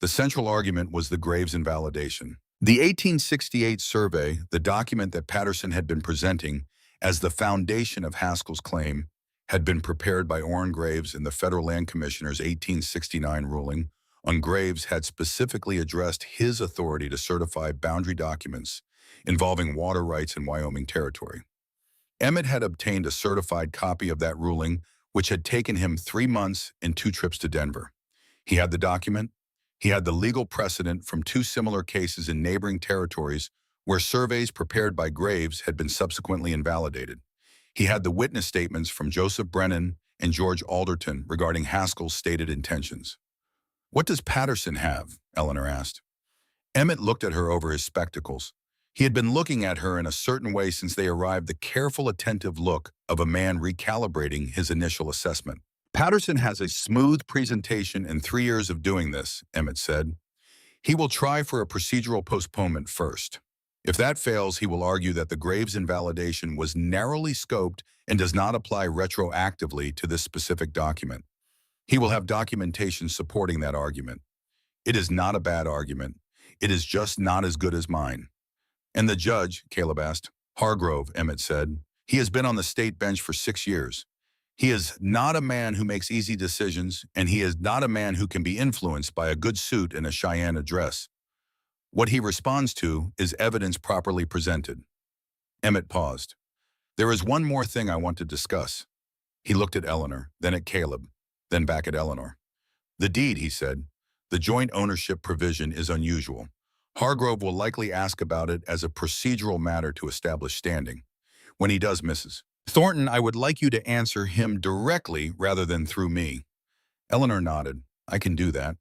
The central argument was the graves invalidation. The 1868 survey, the document that Patterson had been presenting as the foundation of Haskell's claim, had been prepared by Orrin Graves in the Federal Land Commissioner's 1869 ruling on graves had specifically addressed his authority to certify boundary documents involving water rights in Wyoming territory. Emmett had obtained a certified copy of that ruling, which had taken him 3 months and 2 trips to Denver. He had the document. He had the legal precedent from 2 similar cases in neighboring territories where surveys prepared by Graves had been subsequently invalidated. He had the witness statements from Joseph Brennan and George Alderton regarding Haskell's stated intentions. "What does Patterson have?" Eleanor asked. Emmett looked at her over his spectacles. He had been looking at her in a certain way since they arrived, the careful, attentive look of a man recalibrating his initial assessment. "Patterson has a smooth presentation in 3 years of doing this," Emmett said. "He will try for a procedural postponement first. If that fails, he will argue that the Graves invalidation was narrowly scoped and does not apply retroactively to this specific document. He will have documentation supporting that argument. It is not a bad argument. It is just not as good as mine." "And the judge?" Caleb asked. "Hargrove," Emmett said. "He has been on the state bench for 6 years. He is not a man who makes easy decisions, and he is not a man who can be influenced by a good suit and a Cheyenne address. What he responds to is evidence properly presented." Emmett paused. "There is one more thing I want to discuss." He looked at Eleanor, then at Caleb, then back at Eleanor. "The deed," he said. "The joint ownership provision is unusual. Hargrove will likely ask about it as a procedural matter to establish standing. When he does, Mrs. Thornton, I would like you to answer him directly rather than through me." Eleanor nodded. "I can do that."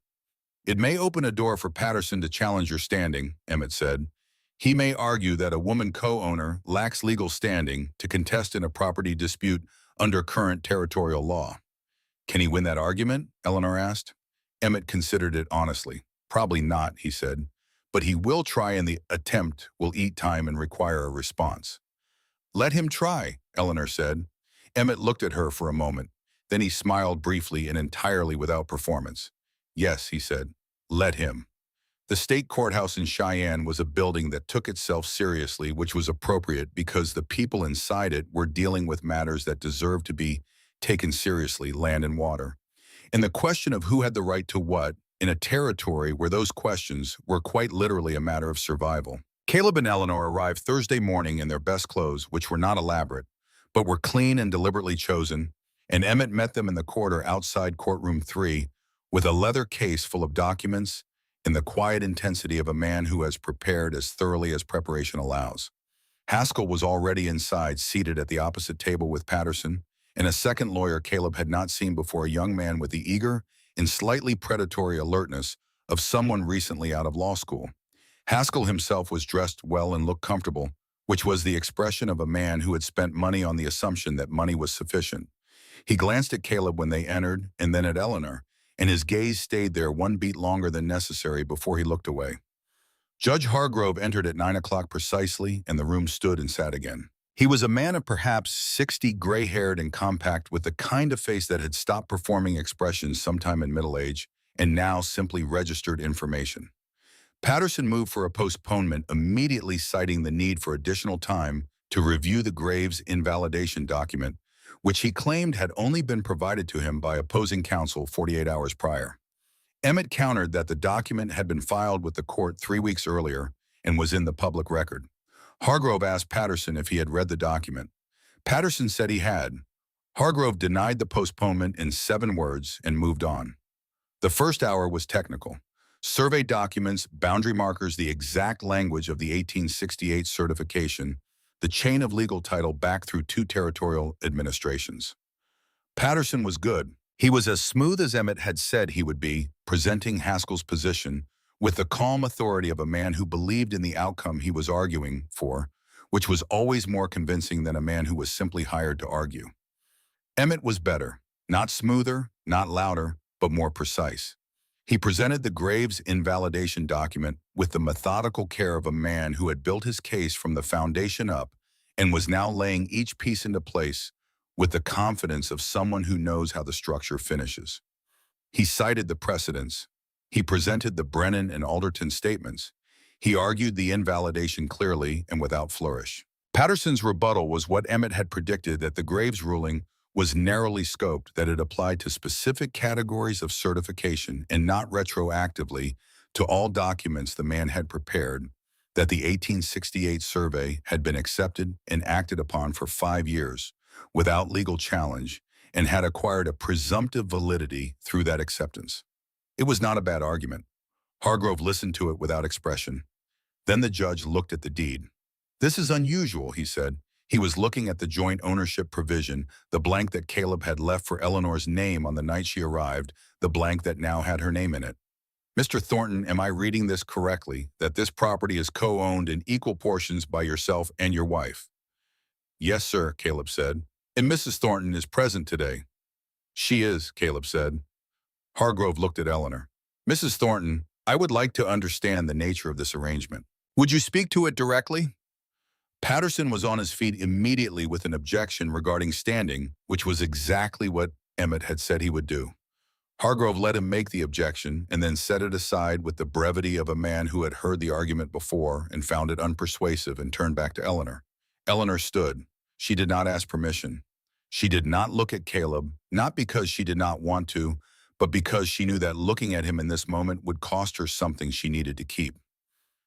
"It may open a door for Patterson to challenge your standing," Emmett said. "He may argue that a woman co-owner lacks legal standing to contest in a property dispute under current territorial law." "Can he win that argument?" Eleanor asked. Emmett considered it honestly. "Probably not," he said. "But he will try, and the attempt will eat time and require a response." "Let him try," Eleanor said. Emmett looked at her for a moment. Then he smiled briefly and entirely without performance. "Yes," he said. "Let him." The state courthouse in Cheyenne was a building that took itself seriously, which was appropriate because the people inside it were dealing with matters that deserved to be taken seriously, land and water. And the question of who had the right to what, in a territory where those questions were quite literally a matter of survival. Caleb and Eleanor arrived Thursday morning in their best clothes, which were not elaborate, but were clean and deliberately chosen, and Emmett met them in the corridor outside courtroom 3 with a leather case full of documents and the quiet intensity of a man who has prepared as thoroughly as preparation allows. Haskell was already inside, seated at the opposite table with Patterson, and a second lawyer Caleb had not seen before, a young man with the eager and slightly predatory alertness of someone recently out of law school. Haskell himself was dressed well and looked comfortable, which was the expression of a man who had spent money on the assumption that money was sufficient. He glanced at Caleb when they entered, and then at Eleanor, and his gaze stayed there one beat longer than necessary before he looked away. Judge Hargrove entered at 9 o'clock precisely, and the room stood and sat again. He was a man of perhaps 60, gray-haired and compact, with the kind of face that had stopped performing expressions sometime in middle age and now simply registered information. Patterson moved for a postponement, immediately citing the need for additional time to review the Graves invalidation document, which he claimed had only been provided to him by opposing counsel 48 hours prior. Emmett countered that the document had been filed with the court 3 weeks earlier and was in the public record. Hargrove asked Patterson if he had read the document. Patterson said he had. Hargrove denied the postponement in 7 words and moved on. The first hour was technical. Survey documents, boundary markers, the exact language of the 1868 certification, the chain of legal title back through 2 territorial administrations. Patterson was good. He was as smooth as Emmett had said he would be, presenting Haskell's position with the calm authority of a man who believed in the outcome he was arguing for, which was always more convincing than a man who was simply hired to argue. Emmett was better, not smoother, not louder, but more precise. He presented the Graves invalidation document with the methodical care of a man who had built his case from the foundation up and was now laying each piece into place with the confidence of someone who knows how the structure finishes. He cited the precedents. He presented the Brennan and Alderton statements. He argued the invalidation clearly and without flourish. Patterson's rebuttal was what Emmett had predicted, that the Graves ruling was narrowly scoped, that it applied to specific categories of certification and not retroactively to all documents the man had prepared, that the 1868 survey had been accepted and acted upon for 5 years without legal challenge and had acquired a presumptive validity through that acceptance. It was not a bad argument. Hargrove listened to it without expression. Then the judge looked at the deed. "This is unusual," he said. He was looking at the joint ownership provision, the blank that Caleb had left for Eleanor's name on the night she arrived, the blank that now had her name in it. Mr. Thornton, am I reading this correctly, that this property is co-owned in equal portions by yourself and your wife? Yes, sir, Caleb said. And Mrs. Thornton is present today. She is, Caleb said. Hargrove looked at Eleanor. Mrs. Thornton, I would like to understand the nature of this arrangement. Would you speak to it directly? Patterson was on his feet immediately with an objection regarding standing, which was exactly what Emmett had said he would do. Hargrove let him make the objection and then set it aside with the brevity of a man who had heard the argument before and found it unpersuasive and turned back to Eleanor. Eleanor stood. She did not ask permission. She did not look at Caleb, not because she did not want to, but because she knew that looking at him in this moment would cost her something she needed to keep.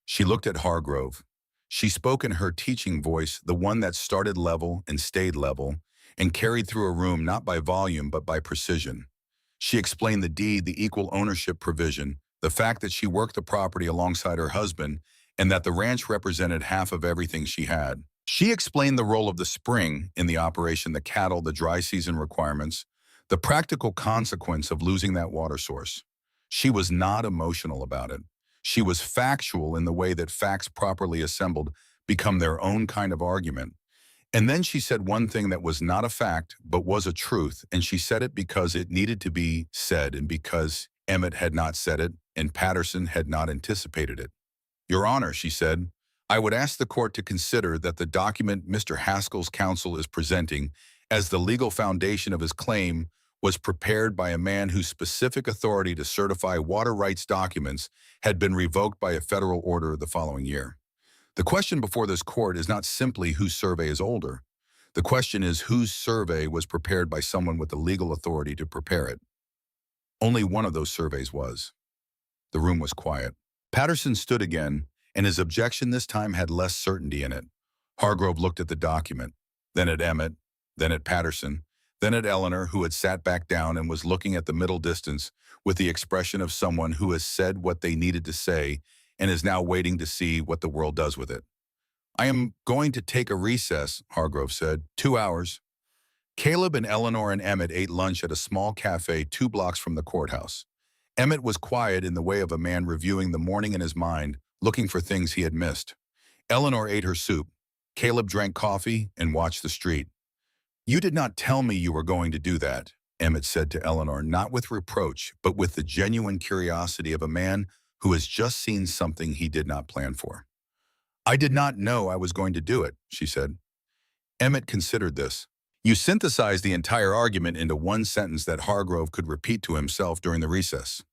She looked at Hargrove. She spoke in her teaching voice, the one that started level and stayed level, and carried through a room not by volume but by precision. She explained the deed, the equal ownership provision, the fact that she worked the property alongside her husband, and that the ranch represented half of everything she had. She explained the role of the spring in the operation, the cattle, the dry season requirements, the practical consequence of losing that water source. She was not emotional about it. She was factual in the way that facts properly assembled become their own kind of argument. And then she said one thing that was not a fact, but was a truth, and she said it because it needed to be said and because Emmett had not said it and Patterson had not anticipated it. Your Honor, she said, I would ask the court to consider that the document Mr. Haskell's counsel is presenting as the legal foundation of his claim was prepared by a man whose specific authority to certify water rights documents had been revoked by a federal order the following year. The question before this court is not simply whose survey is older. The question is whose survey was prepared by someone with the legal authority to prepare it. Only one of those surveys was. The room was quiet. Patterson stood again, and his objection this time had less certainty in it. Hargrove looked at the document, then at Emmett, then at Patterson, then at Eleanor, who had sat back down and was looking at the middle distance with the expression of someone who has said what they needed to say and is now waiting to see what the world does with it. I am going to take a recess, Hargrove said. 2 hours. Caleb and Eleanor and Emmett ate lunch at a small cafe 2 blocks from the courthouse. Emmett was quiet in the way of a man reviewing the morning in his mind, looking for things he had missed. Eleanor ate her soup. Caleb drank coffee and watched the street. You did not tell me you were going to do that, Emmett said to Eleanor, not with reproach, but with the genuine curiosity of a man who has just seen something he did not plan for. I did not know I was going to do it, she said. Emmett considered this. You synthesized the entire argument into one sentence that Hargrove could repeat to himself during the recess.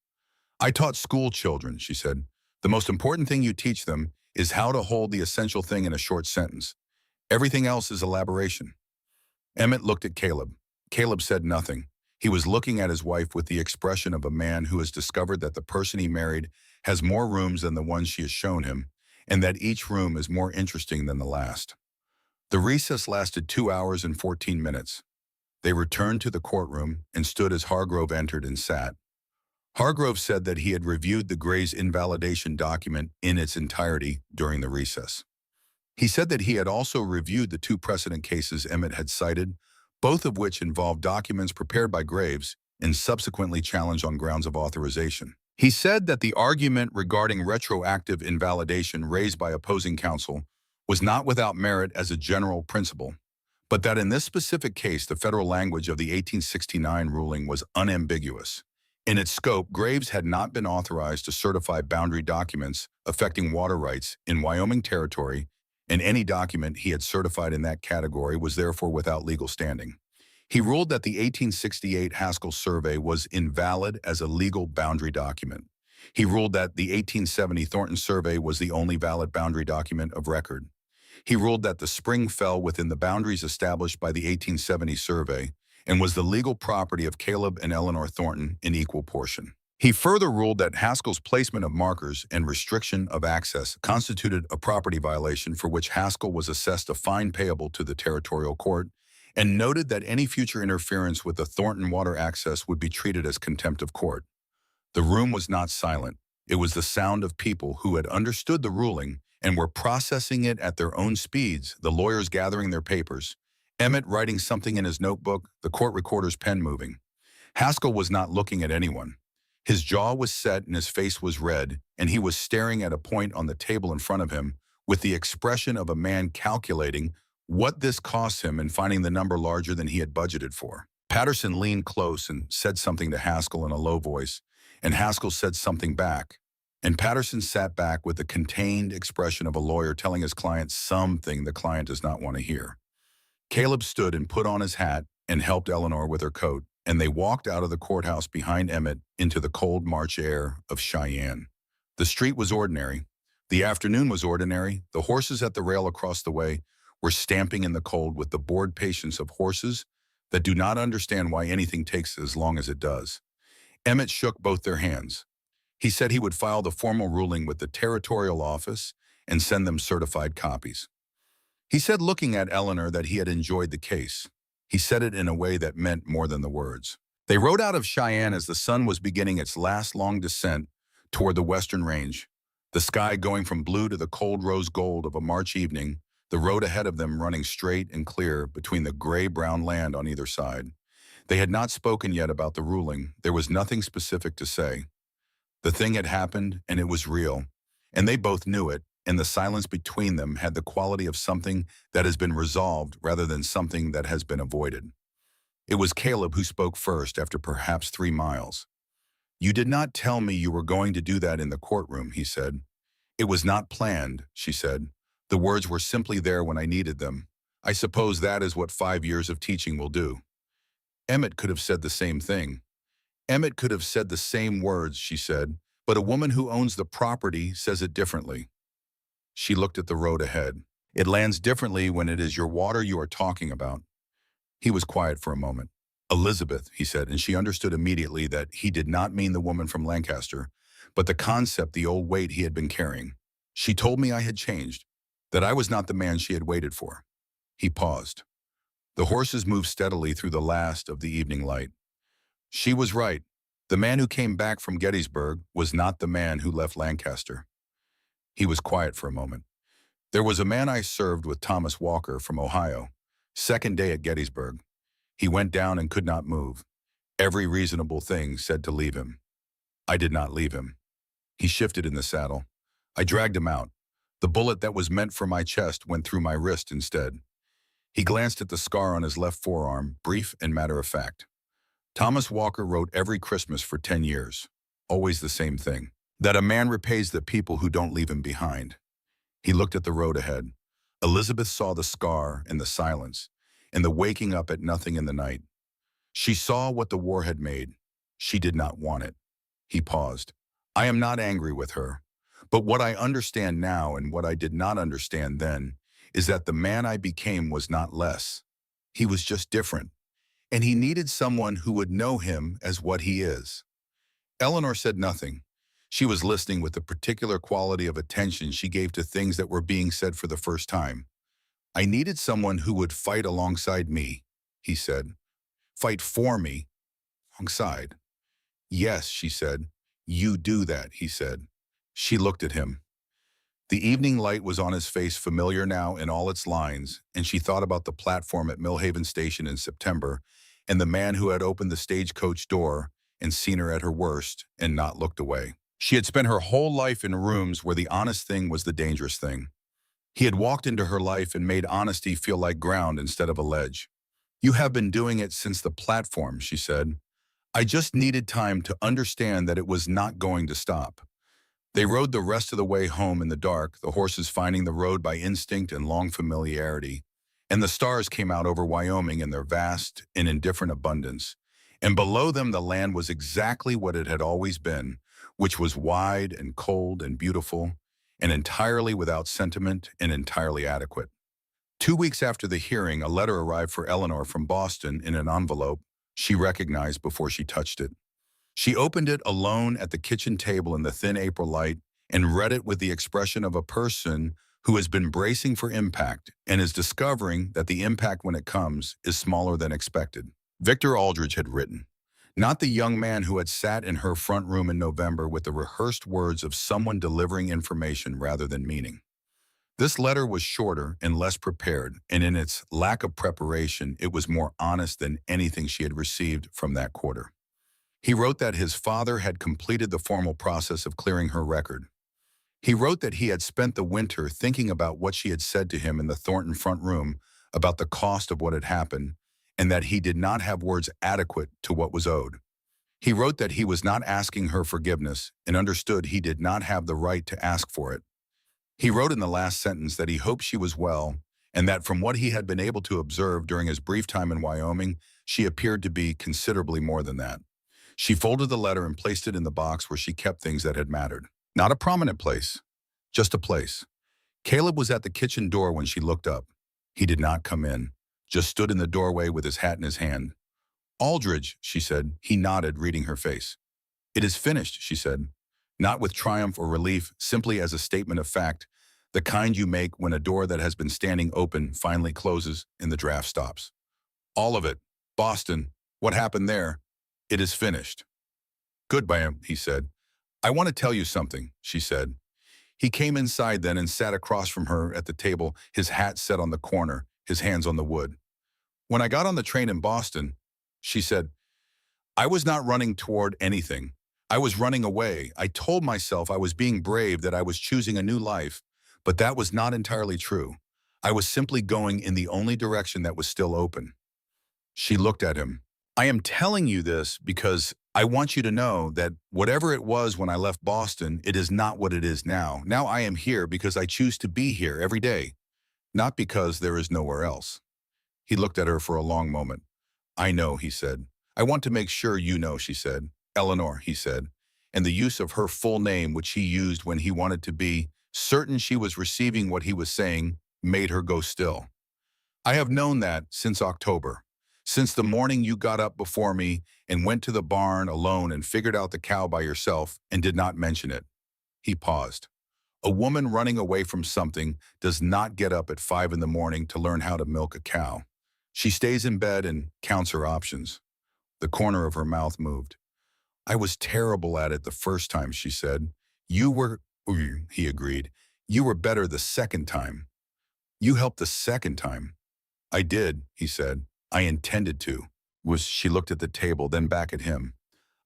I taught school children, she said. The most important thing you teach them is how to hold the essential thing in a short sentence. Everything else is elaboration. Emmett looked at Caleb. Caleb said nothing. He was looking at his wife with the expression of a man who has discovered that the person he married has more rooms than the ones she has shown him, and that each room is more interesting than the last. The recess lasted 2 hours and 14 minutes. They returned to the courtroom and stood as Hargrove entered and sat. Hargrove said that he had reviewed the Gray's invalidation document in its entirety during the recess. He said that he had also reviewed the 2 precedent cases Emmett had cited, both of which involved documents prepared by Graves and subsequently challenged on grounds of authorization. He said that the argument regarding retroactive invalidation raised by opposing counsel was not without merit as a general principle, but that in this specific case, the federal language of the 1869 ruling was unambiguous. In its scope, Graves had not been authorized to certify boundary documents affecting water rights in Wyoming Territory, and any document he had certified in that category was therefore without legal standing. He ruled that the 1868 Haskell Survey was invalid as a legal boundary document. He ruled that the 1870 Thornton Survey was the only valid boundary document of record. He ruled that the spring fell within the boundaries established by the 1870 survey and was the legal property of Caleb and Eleanor Thornton in equal portion. He further ruled that Haskell's placement of markers and restriction of access constituted a property violation for which Haskell was assessed a fine payable to the territorial court, and noted that any future interference with the Thornton water access would be treated as contempt of court. The room was not silent. It was the sound of people who had understood the ruling and were processing it at their own speeds, the lawyers gathering their papers, Emmett writing something in his notebook, the court recorder's pen moving. Haskell was not looking at anyone. His jaw was set and his face was red, and he was staring at a point on the table in front of him with the expression of a man calculating what this cost him and finding the number larger than he had budgeted for. Patterson leaned close and said something to Haskell in a low voice, and Haskell said something back. And Patterson sat back with the contained expression of a lawyer telling his client something the client does not want to hear. Caleb stood and put on his hat and helped Eleanor with her coat, and they walked out of the courthouse behind Emmett into the cold March air of Cheyenne. The street was ordinary. The afternoon was ordinary. The horses at the rail across the way were stamping in the cold with the bored patience of horses that do not understand why anything takes as long as it does. Emmett shook both their hands. He said he would file the formal ruling with the territorial office and send them certified copies. He said, looking at Eleanor, that he had enjoyed the case. He said it in a way that meant more than the words. They rode out of Cheyenne as the sun was beginning its last long descent toward the western range, the sky going from blue to the cold rose gold of a March evening, the road ahead of them running straight and clear between the gray-brown land on either side. They had not spoken yet about the ruling. There was nothing specific to say. The thing had happened, and it was real, and they both knew it, and the silence between them had the quality of something that has been resolved rather than something that has been avoided. It was Caleb who spoke first after perhaps 3 miles. "You did not tell me you were going to do that in the courtroom," he said. "It was not planned," she said. "The words were simply there when I needed them. I suppose that is what 5 years of teaching will do." Emmett could have said the same thing. Emmett could have said the same words, she said, but a woman who owns the property says it differently. She looked at the road ahead. "It lands differently when it is your water you are talking about." He was quiet for a moment. "Elizabeth," he said, and she understood immediately that he did not mean the woman from Lancaster, but the concept, the old weight he had been carrying. "She told me I had changed, that I was not the man she had waited for." He paused. The horses moved steadily through the last of the evening light. She was right. The man who came back from Gettysburg was not the man who left Lancaster. He was quiet for a moment. "There was a man I served with, Thomas Walker, from Ohio. Second day at Gettysburg. He went down and could not move. Every reasonable thing said to leave him. I did not leave him. He shifted in the saddle. I dragged him out. The bullet that was meant for my chest went through my wrist instead." He glanced at the scar on his left forearm, brief and matter-of-fact. "Thomas Walker wrote every Christmas for 10 years. Always the same thing. That a man repays the people who don't leave him behind." He looked at the road ahead. Elizabeth saw the scar and the silence, and the waking up at nothing in the night. She saw what the war had made. She did not want it. He paused. "I am not angry with her, but what I understand now and what I did not understand then is that the man I became was not less. He was just different, and he needed someone who would know him as what he is." Eleanor said nothing. She was listening with the particular quality of attention she gave to things that were being said for the first time. "I needed someone who would fight alongside me," he said. "Fight for me, alongside." "Yes," she said. "You do that," he said. She looked at him. The evening light was on his face, familiar now in all its lines, and she thought about the platform at Millhaven Station in September and the man who had opened the stagecoach door and seen her at her worst and not looked away. She had spent her whole life in rooms where the honest thing was the dangerous thing. He had walked into her life and made honesty feel like ground instead of a ledge. "You have been doing it since the platform," she said. "I just needed time to understand that it was not going to stop." They rode the rest of the way home in the dark, the horses finding the road by instinct and long familiarity. And the stars came out over Wyoming in their vast and indifferent abundance. And below them the land was exactly what it had always been, which was wide and cold and beautiful, and entirely without sentiment and entirely adequate. 2 weeks after the hearing, a letter arrived for Eleanor from Boston in an envelope she recognized before she touched it. She opened it alone at the kitchen table in the thin April light and read it with the expression of a person who has been bracing for impact and is discovering that the impact when it comes is smaller than expected. Victor Aldridge had written, not the young man who had sat in her front room in November with the rehearsed words of someone delivering information rather than meaning. This letter was shorter and less prepared, and in its lack of preparation, it was more honest than anything she had received from that quarter. He wrote that his father had completed the formal process of clearing her record. He wrote that he had spent the winter thinking about what she had said to him in the Thornton front room about the cost of what had happened, and that he did not have words adequate to what was owed. He wrote that he was not asking her forgiveness and understood he did not have the right to ask for it. He wrote in the last sentence that he hoped she was well and that from what he had been able to observe during his brief time in Wyoming, she appeared to be considerably more than that. She folded the letter and placed it in the box where she kept things that had mattered. Not a prominent place, just a place. Caleb was at the kitchen door when she looked up. He did not come in, just stood in the doorway with his hat in his hand. "Aldridge," she said. He nodded, reading her face. "It is finished," she said, not with triumph or relief, simply as a statement of fact, the kind you make when a door that has been standing open finally closes and the draft stops. "All of it. Boston. What happened there? It is finished." "Goodbye," he said. "I want to tell you something," she said. He came inside then and sat across from her at the table, his hat set on the corner, his hands on the wood. "When I got on the train in Boston," she said, "I was not running toward anything. I was running away. I told myself I was being brave, that I was choosing a new life, but that was not entirely true. I was simply going in the only direction that was still open." She looked at him. "I am telling you this because I want you to know that whatever it was when I left Boston, it is not what it is now. Now I am here because I choose to be here every day, not because there is nowhere else." He looked at her for a long moment. "I know," he said. "I want to make sure you know," she said. "Eleanor," he said, and the use of her full name, which he used when he wanted to be certain she was receiving what he was saying, made her go still. "I have known that since October. Since the morning you got up before me and went to the barn alone and figured out the cow by yourself and did not mention it." He paused. A woman running away from something does not get up at 5 in the morning to learn how to milk a cow. She stays in bed and counts her options. The corner of her mouth moved. "I was terrible at it the first time," she said. "You were," he agreed. "You were better the second time. You helped the second time." "I did," he said. "I intended to." She looked at the table, then back at him.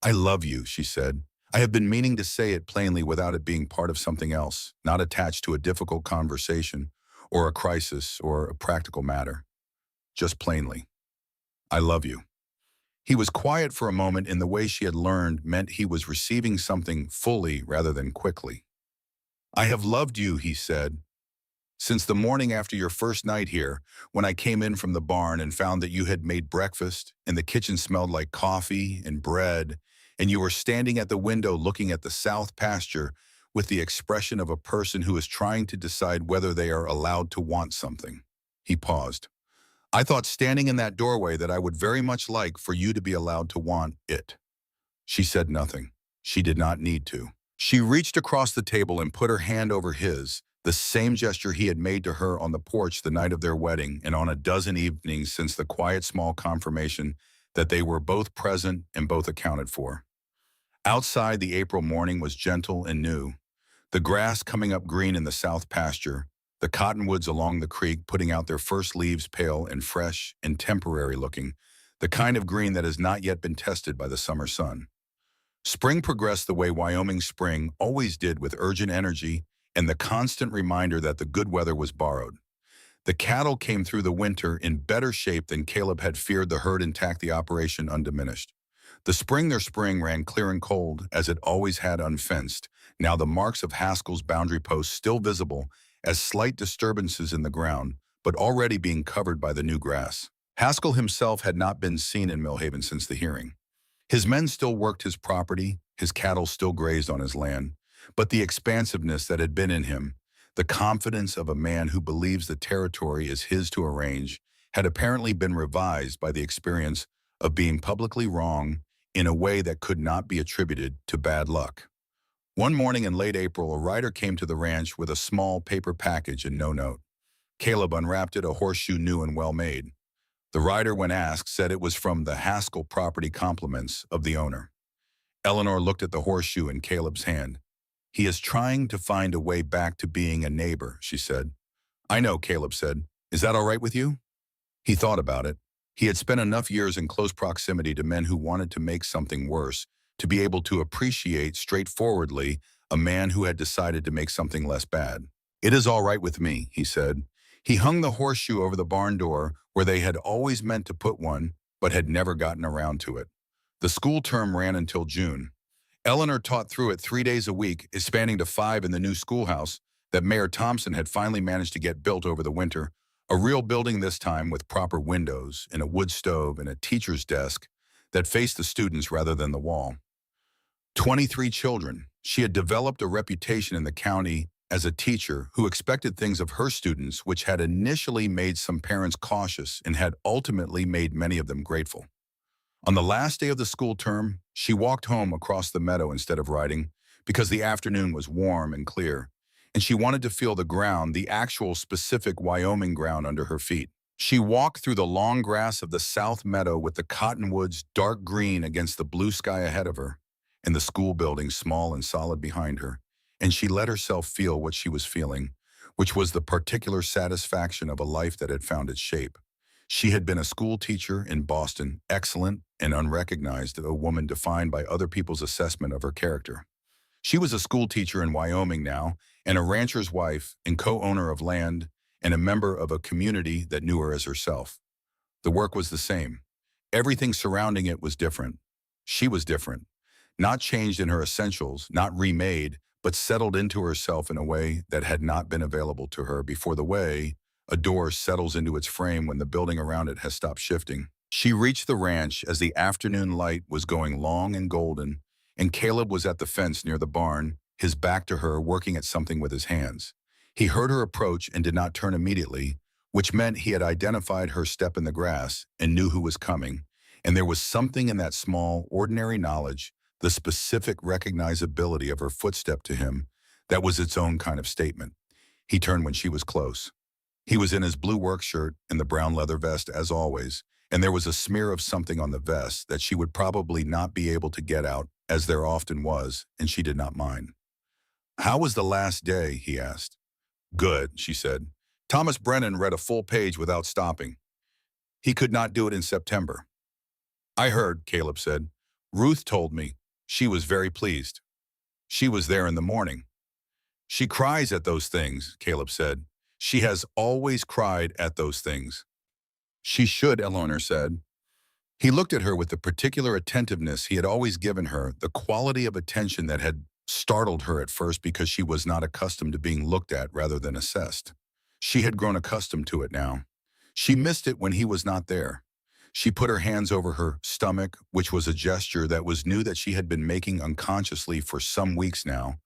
"I love you," she said. "I have been meaning to say it plainly without it being part of something else, not attached to a difficult conversation or a crisis or a practical matter. Just plainly. I love you." He was quiet for a moment in the way she had learned meant he was receiving something fully rather than quickly. "I have loved you," he said, "since the morning after your first night here, when I came in from the barn and found that you had made breakfast and the kitchen smelled like coffee and bread, and you were standing at the window looking at the south pasture with the expression of a person who is trying to decide whether they are allowed to want something." He paused. "I thought standing in that doorway that I would very much like for you to be allowed to want it." She said nothing. She did not need to. She reached across the table and put her hand over his, the same gesture he had made to her on the porch the night of their wedding and on a dozen evenings since the quiet small confirmation that they were both present and both accounted for. Outside, the April morning was gentle and new. The grass coming up green in the south pasture, the cottonwoods along the creek putting out their first leaves pale and fresh and temporary looking, the kind of green that has not yet been tested by the summer sun. Spring progressed the way Wyoming spring always did, with urgent energy and the constant reminder that the good weather was borrowed. The cattle came through the winter in better shape than Caleb had feared, the herd intact, the operation undiminished. Their spring ran clear and cold, as it always had unfenced, now the marks of Haskell's boundary posts still visible as slight disturbances in the ground, but already being covered by the new grass. Haskell himself had not been seen in Millhaven since the hearing. His men still worked his property, his cattle still grazed on his land, but the expansiveness that had been in him, the confidence of a man who believes the territory is his to arrange, had apparently been revised by the experience of being publicly wrong in a way that could not be attributed to bad luck. One morning in late April, a rider came to the ranch with a small paper package and no note. Caleb unwrapped it, a horseshoe new and well made. The rider, when asked, said it was from the Haskell property, compliments of the owner. Eleanor looked at the horseshoe in Caleb's hand. "He is trying to find a way back to being a neighbor," she said. I know, Caleb said. Is that all right with you? He thought about it. He had spent enough years in close proximity to men who wanted to make something worse, to be able to appreciate straightforwardly a man who had decided to make something less bad. It is all right with me, he said. He hung the horseshoe over the barn door where they had always meant to put one, but had never gotten around to it. The school term ran until June. Eleanor taught through it 3 days a week, expanding to 5 in the new schoolhouse that Mayor Thompson had finally managed to get built over the winter, a real building this time with proper windows and a wood stove and a teacher's desk that faced the students rather than the wall. 23 children. She had developed a reputation in the county as a teacher who expected things of her students which had initially made some parents cautious and had ultimately made many of them grateful. On the last day of the school term, she walked home across the meadow instead of riding because the afternoon was warm and clear, and she wanted to feel the ground, the actual specific Wyoming ground under her feet. She walked through the long grass of the south meadow with the cottonwoods dark green against the blue sky ahead of her, and the school building small and solid behind her, and she let herself feel what she was feeling, which was the particular satisfaction of a life that had found its shape. She had been a school teacher in Boston, excellent and unrecognized, a woman defined by other people's assessment of her character. She was a school teacher in Wyoming now, and a rancher's wife and co-owner of land and a member of a community that knew her as herself. The work was the same. Everything surrounding it was different. She was different. Not changed in her essentials, not remade, but settled into herself in a way that had not been available to her before, the way a door settles into its frame when the building around it has stopped shifting. She reached the ranch as the afternoon light was going long and golden, and Caleb was at the fence near the barn, his back to her, working at something with his hands. He heard her approach and did not turn immediately, which meant he had identified her step in the grass and knew who was coming. And there was something in that small, ordinary knowledge, the specific recognizability of her footstep to him, that was its own kind of statement. He turned when she was close. He was in his blue work shirt and the brown leather vest as always, and there was a smear of something on the vest that she would probably not be able to get out, as there often was, and she did not mind. "How was the last day?" he asked. "Good," she said. "Thomas Brennan read a full page without stopping. He could not do it in September." "I heard," Caleb said. "Ruth told me. She was very pleased. She was there in the morning." "She cries at those things," Caleb said. "She has always cried at those things." "She should," Eleanor said. He looked at her with the particular attentiveness he had always given her, the quality of attention that had startled her at first because she was not accustomed to being looked at rather than assessed. She had grown accustomed to it now. She missed it when he was not there. She put her hands over her stomach, which was a gesture that was new that she had been making unconsciously for some weeks now,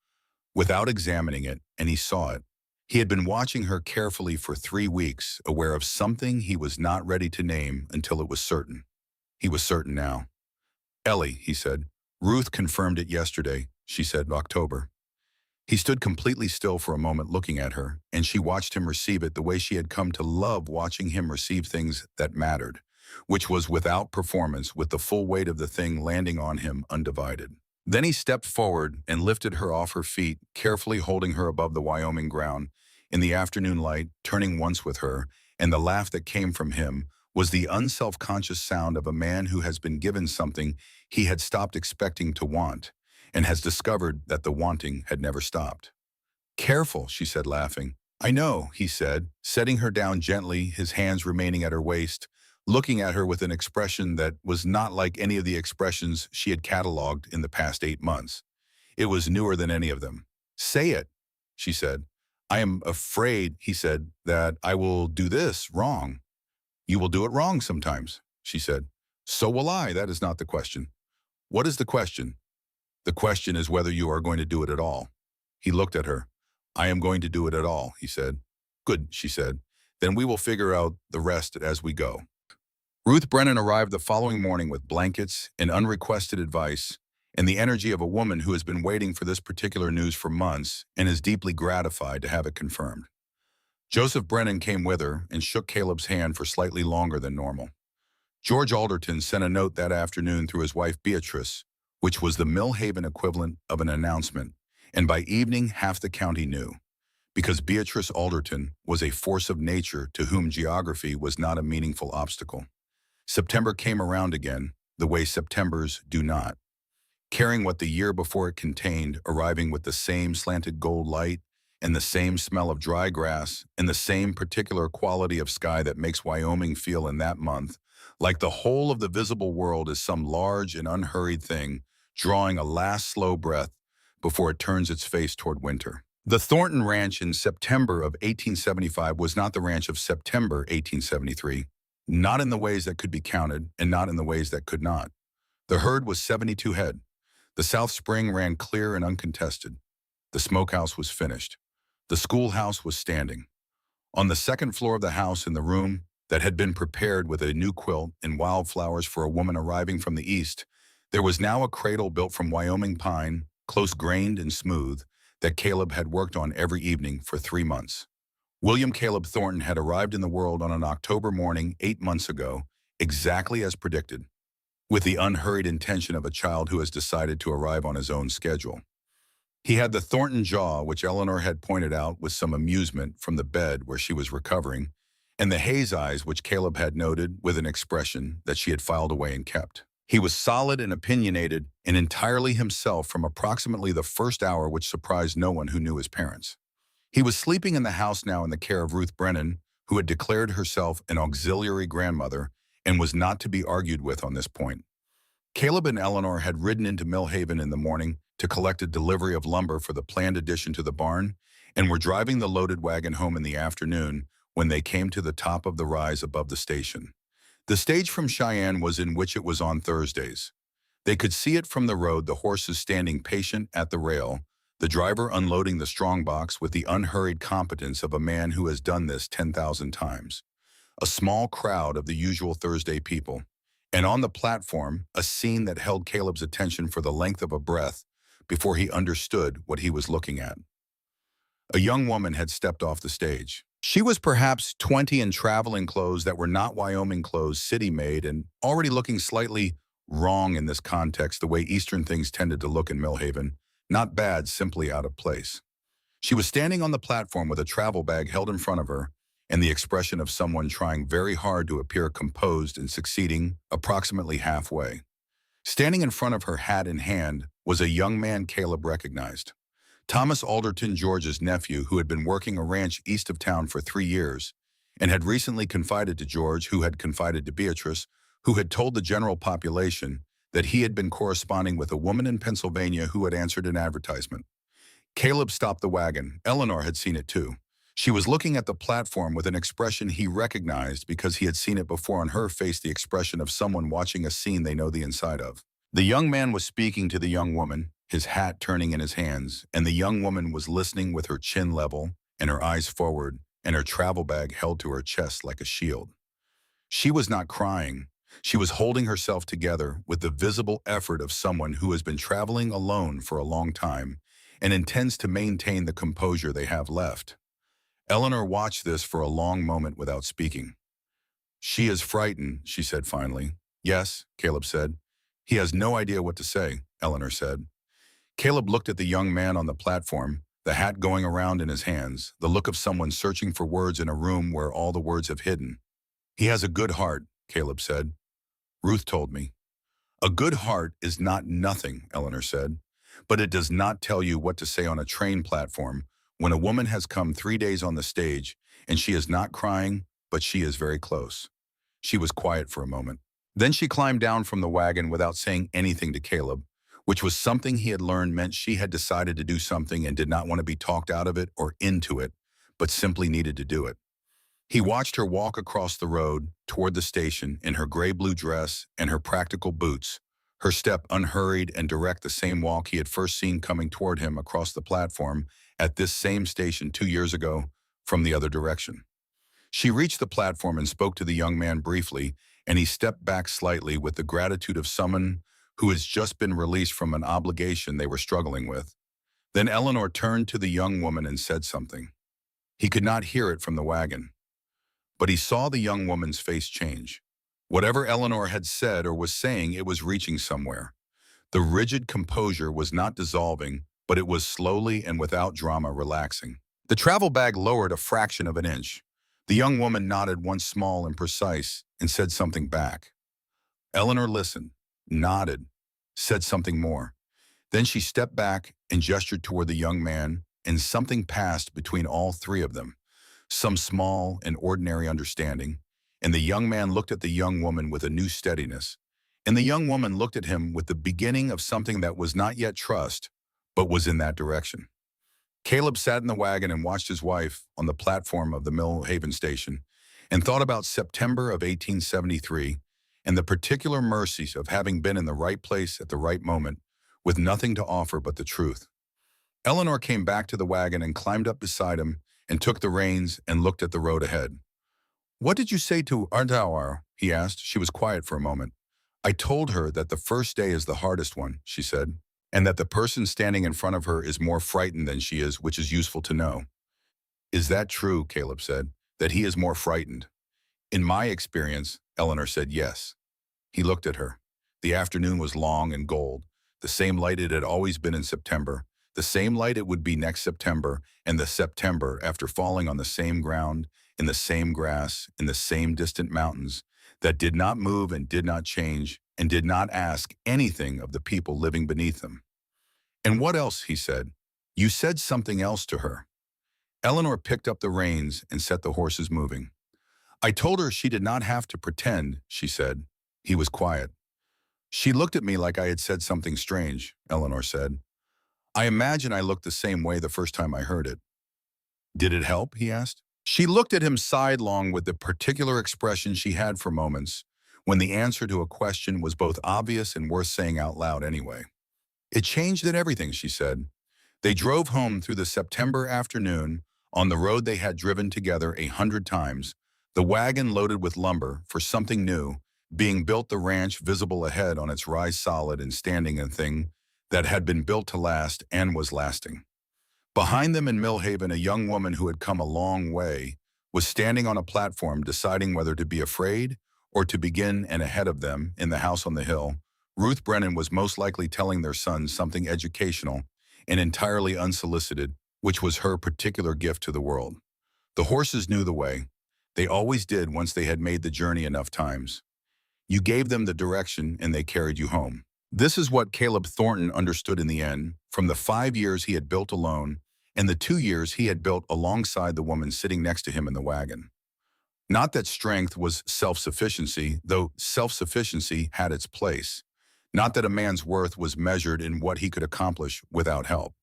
without examining it, and he saw it. He had been watching her carefully for 3 weeks, aware of something he was not ready to name until it was certain. He was certain now. "Ellie," he said. "Ruth confirmed it yesterday. She said October." He stood completely still for a moment looking at her, and she watched him receive it the way she had come to love watching him receive things that mattered, which was without performance, with the full weight of the thing landing on him undivided. Then he stepped forward and lifted her off her feet, carefully holding her above the Wyoming ground. In the afternoon light, turning once with her, and the laugh that came from him was the unself-conscious sound of a man who has been given something he had stopped expecting to want, and has discovered that the wanting had never stopped. "Careful," she said, laughing. "I know," he said, setting her down gently, his hands remaining at her waist, looking at her with an expression that was not like any of the expressions she had catalogued in the past 8 months. It was newer than any of them. "Say it," she said. "I am afraid," he said, "that I will do this wrong." "You will do it wrong sometimes," she said. "So will I. That is not the question." "What is the question?" "The question is whether you are going to do it at all." He looked at her. "I am going to do it at all," he said. "Good," she said. "Then we will figure out the rest as we go." Ruth Brennan arrived the following morning with blankets and unrequested advice and the energy of a woman who has been waiting for this particular news for months and is deeply gratified to have it confirmed. Joseph Brennan came with her and shook Caleb's hand for slightly longer than normal. George Alderton sent a note that afternoon through his wife Beatrice, which was the Mill Haven equivalent of an announcement, and by evening half the county knew. because Beatrice Alderton was a force of nature to whom geography was not a meaningful obstacle. September came around again, the way Septembers do not, carrying what the year before it contained, arriving with the same slanted gold light and the same smell of dry grass and the same particular quality of sky that makes Wyoming feel in that month like the whole of the visible world is some large and unhurried thing, drawing a last slow breath before it turns its face toward winter. The Thornton Ranch in September of 1875 was not the ranch of September 1873, not in the ways that could be counted and not in the ways that could not. The herd was 72 head. The South Spring ran clear and uncontested. The smokehouse was finished. The schoolhouse was standing. On the second floor of the house, in the room that had been prepared with a new quilt and wildflowers for a woman arriving from the east, there was now a cradle built from Wyoming pine, close-grained and smooth, that Caleb had worked on every evening for 3 months. William Caleb Thornton had arrived in the world on an October morning 8 months ago, exactly as predicted, with the unhurried intention of a child who has decided to arrive on his own schedule. He had the Thornton jaw, which Eleanor had pointed out with some amusement from the bed where she was recovering, and the haze eyes which Caleb had noted with an expression that she had filed away and kept. He was solid and opinionated and entirely himself from approximately the first hour, which surprised no one who knew his parents. He was sleeping in the house now in the care of Ruth Brennan, who had declared herself an auxiliary grandmother and was not to be argued with on this point. Caleb and Eleanor had ridden into Millhaven in the morning to collect a delivery of lumber for the planned addition to the barn, and were driving the loaded wagon home in the afternoon when they came to the top of the rise above the station. The stage from Cheyenne was in which it was on Thursdays. They could see it from the road, the horses standing patient at the rail, the driver unloading the strongbox with the unhurried competence of a man who has done this 10,000 times. A small crowd of the usual Thursday people, and on the platform, a scene that held Caleb's attention for the length of a breath before he understood what he was looking at. A young woman had stepped off the stage. She was perhaps 20 in traveling clothes that were not Wyoming clothes, city-made, and already looking slightly wrong in this context, the way Eastern things tended to look in Millhaven. Not bad, simply out of place. She was standing on the platform with a travel bag held in front of her and the expression of someone trying very hard to appear composed and succeeding approximately halfway. Standing in front of her, hat in hand, was a young man Caleb recognized. Thomas Alderton, George's nephew, who had been working a ranch east of town for 3 years and had recently confided to George, who had confided to Beatrice, who had told the general population that he had been corresponding with a woman in Pennsylvania who had answered an advertisement. Caleb stopped the wagon. Eleanor had seen it too. She was looking at the platform with an expression he recognized because he had seen it before on her face, the expression of someone watching a scene they know the inside of. The young man was speaking to the young woman, his hat turning in his hands, and the young woman was listening with her chin level and her eyes forward and her travel bag held to her chest like a shield. She was not crying. She was holding herself together with the visible effort of someone who has been traveling alone for a long time and intends to maintain the composure they have left. Eleanor watched this for a long moment without speaking. "She is frightened," she said finally. "Yes," Caleb said. "He has no idea what to say," Eleanor said. Caleb looked at the young man on the platform, the hat going around in his hands, the look of someone searching for words in a room where all the words have hidden. "He has a good heart," Caleb said. "Ruth told me." "A good heart is not nothing," Eleanor said, "but it does not tell you what to say on a train platform when a woman has come 3 days on the stage and she is not crying, but she is very close." She was quiet for a moment. Then she climbed down from the wagon without saying anything to Caleb, which was something he had learned meant she had decided to do something and did not want to be talked out of it or into it, but simply needed to do it. He watched her walk across the road toward the station in her gray-blue dress and her practical boots, her step unhurried and direct, the same walk he had first seen coming toward him across the platform at this same station 2 years ago from the other direction. She reached the platform and spoke to the young man briefly, and he stepped back slightly with the gratitude of someone who has just been released from an obligation they were struggling with. Then Eleanor turned to the young woman and said something. He could not hear it from the wagon, but he saw the young woman's face change. Whatever Eleanor had said or was saying, it was reaching somewhere. The rigid composure was not dissolving, but it was slowly and without drama relaxing. The travel bag lowered a fraction of an inch. The young woman nodded once small and precise and said something back. Eleanor listened, nodded, said something more. Then she stepped back and gestured toward the young man, and something passed between all three of them, some small and ordinary understanding, and the young man looked at the young woman with a new steadiness, and the young woman looked at him with the beginning of something that was not yet trust, but was in that direction. Caleb sat in the wagon and watched his wife on the platform of the Mill Haven station and thought about September of 1873 and the particular mercies of having been in the right place at the right moment with nothing to offer but the truth. Eleanor came back to the wagon and climbed up beside him and took the reins and looked at the road ahead. "What did you say to Ardauer?" he asked. She was quiet for a moment. "I told her that the first day is the hardest one," she said, "and that the person standing in front of her is more frightened than she is, which is useful to know." "Is that true?" Caleb said, "that he is more frightened?" "In my experience," Eleanor said, "yes." He looked at her. The afternoon was long and gold, the same light it had always been in September, the same light it would be next September, and the September after falling on the same ground, in the same grass, in the same distant mountains, that did not move and did not change, and did not ask anything of the people living beneath them. "And what else?" he said. "You said something else to her." Eleanor picked up the reins and set the horses moving. "I told her she did not have to pretend," she said. He was quiet. "She looked at me like I had said something strange," Eleanor said. "I imagine I looked the same way the first time I heard it." "Did it help?" he asked. She looked at him sidelong with the particular expression she had for moments, when the answer to a question was both obvious and worth saying out loud anyway. "It changed everything," she said. They drove home through the September afternoon on the road they had driven together 100 times, the wagon loaded with lumber for something new, being built, the ranch visible ahead on its rise, solid and standing, a thing that had been built to last and was lasting. Behind them in Millhaven, a young woman who had come a long way was standing on a platform deciding whether to be afraid or to begin, and ahead of them, in the house on the hill, Ruth Brennan was most likely telling their son something educational and entirely unsolicited, which was her particular gift to the world. The horses knew the way. They always did once they had made the journey enough times. You gave them the direction and they carried you home. This is what Caleb Thornton understood in the end, from the 5 years he had built alone and the 2 years he had built alongside the woman sitting next to him in the wagon. Not that strength was self-sufficiency, though self-sufficiency had its place. Not that a man's worth was measured in what he could accomplish without help,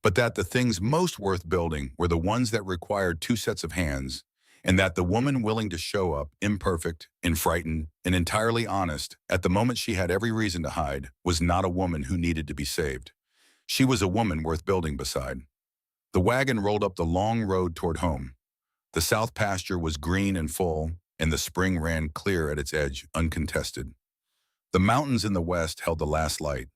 but that the things most worth building were the ones that required two sets of hands, and that the woman willing to show up, imperfect and frightened and entirely honest, at the moment she had every reason to hide, was not a woman who needed to be saved. She was a woman worth building beside. The wagon rolled up the long road toward home. The south pasture was green and full, and the spring ran clear at its edge, uncontested. The mountains in the west held the last light.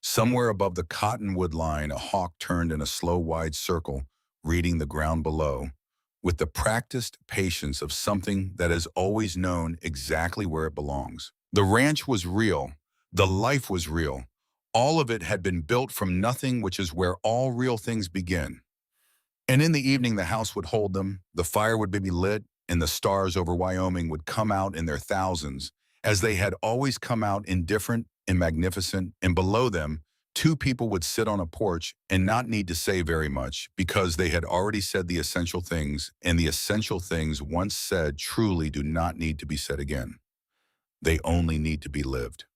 Somewhere above the cottonwood line, a hawk turned in a slow, wide circle, reading the ground below, with the practiced patience of something that has always known exactly where it belongs. The ranch was real. The life was real. All of it had been built from nothing, which is where all real things begin. And in the evening, the house would hold them, the fire would be lit, and the stars over Wyoming would come out in their thousands, as they had always come out, indifferent and magnificent, and below them, two people would sit on a porch and not need to say very much because they had already said the essential things, and the essential things once said truly do not need to be said again. They only need to be lived.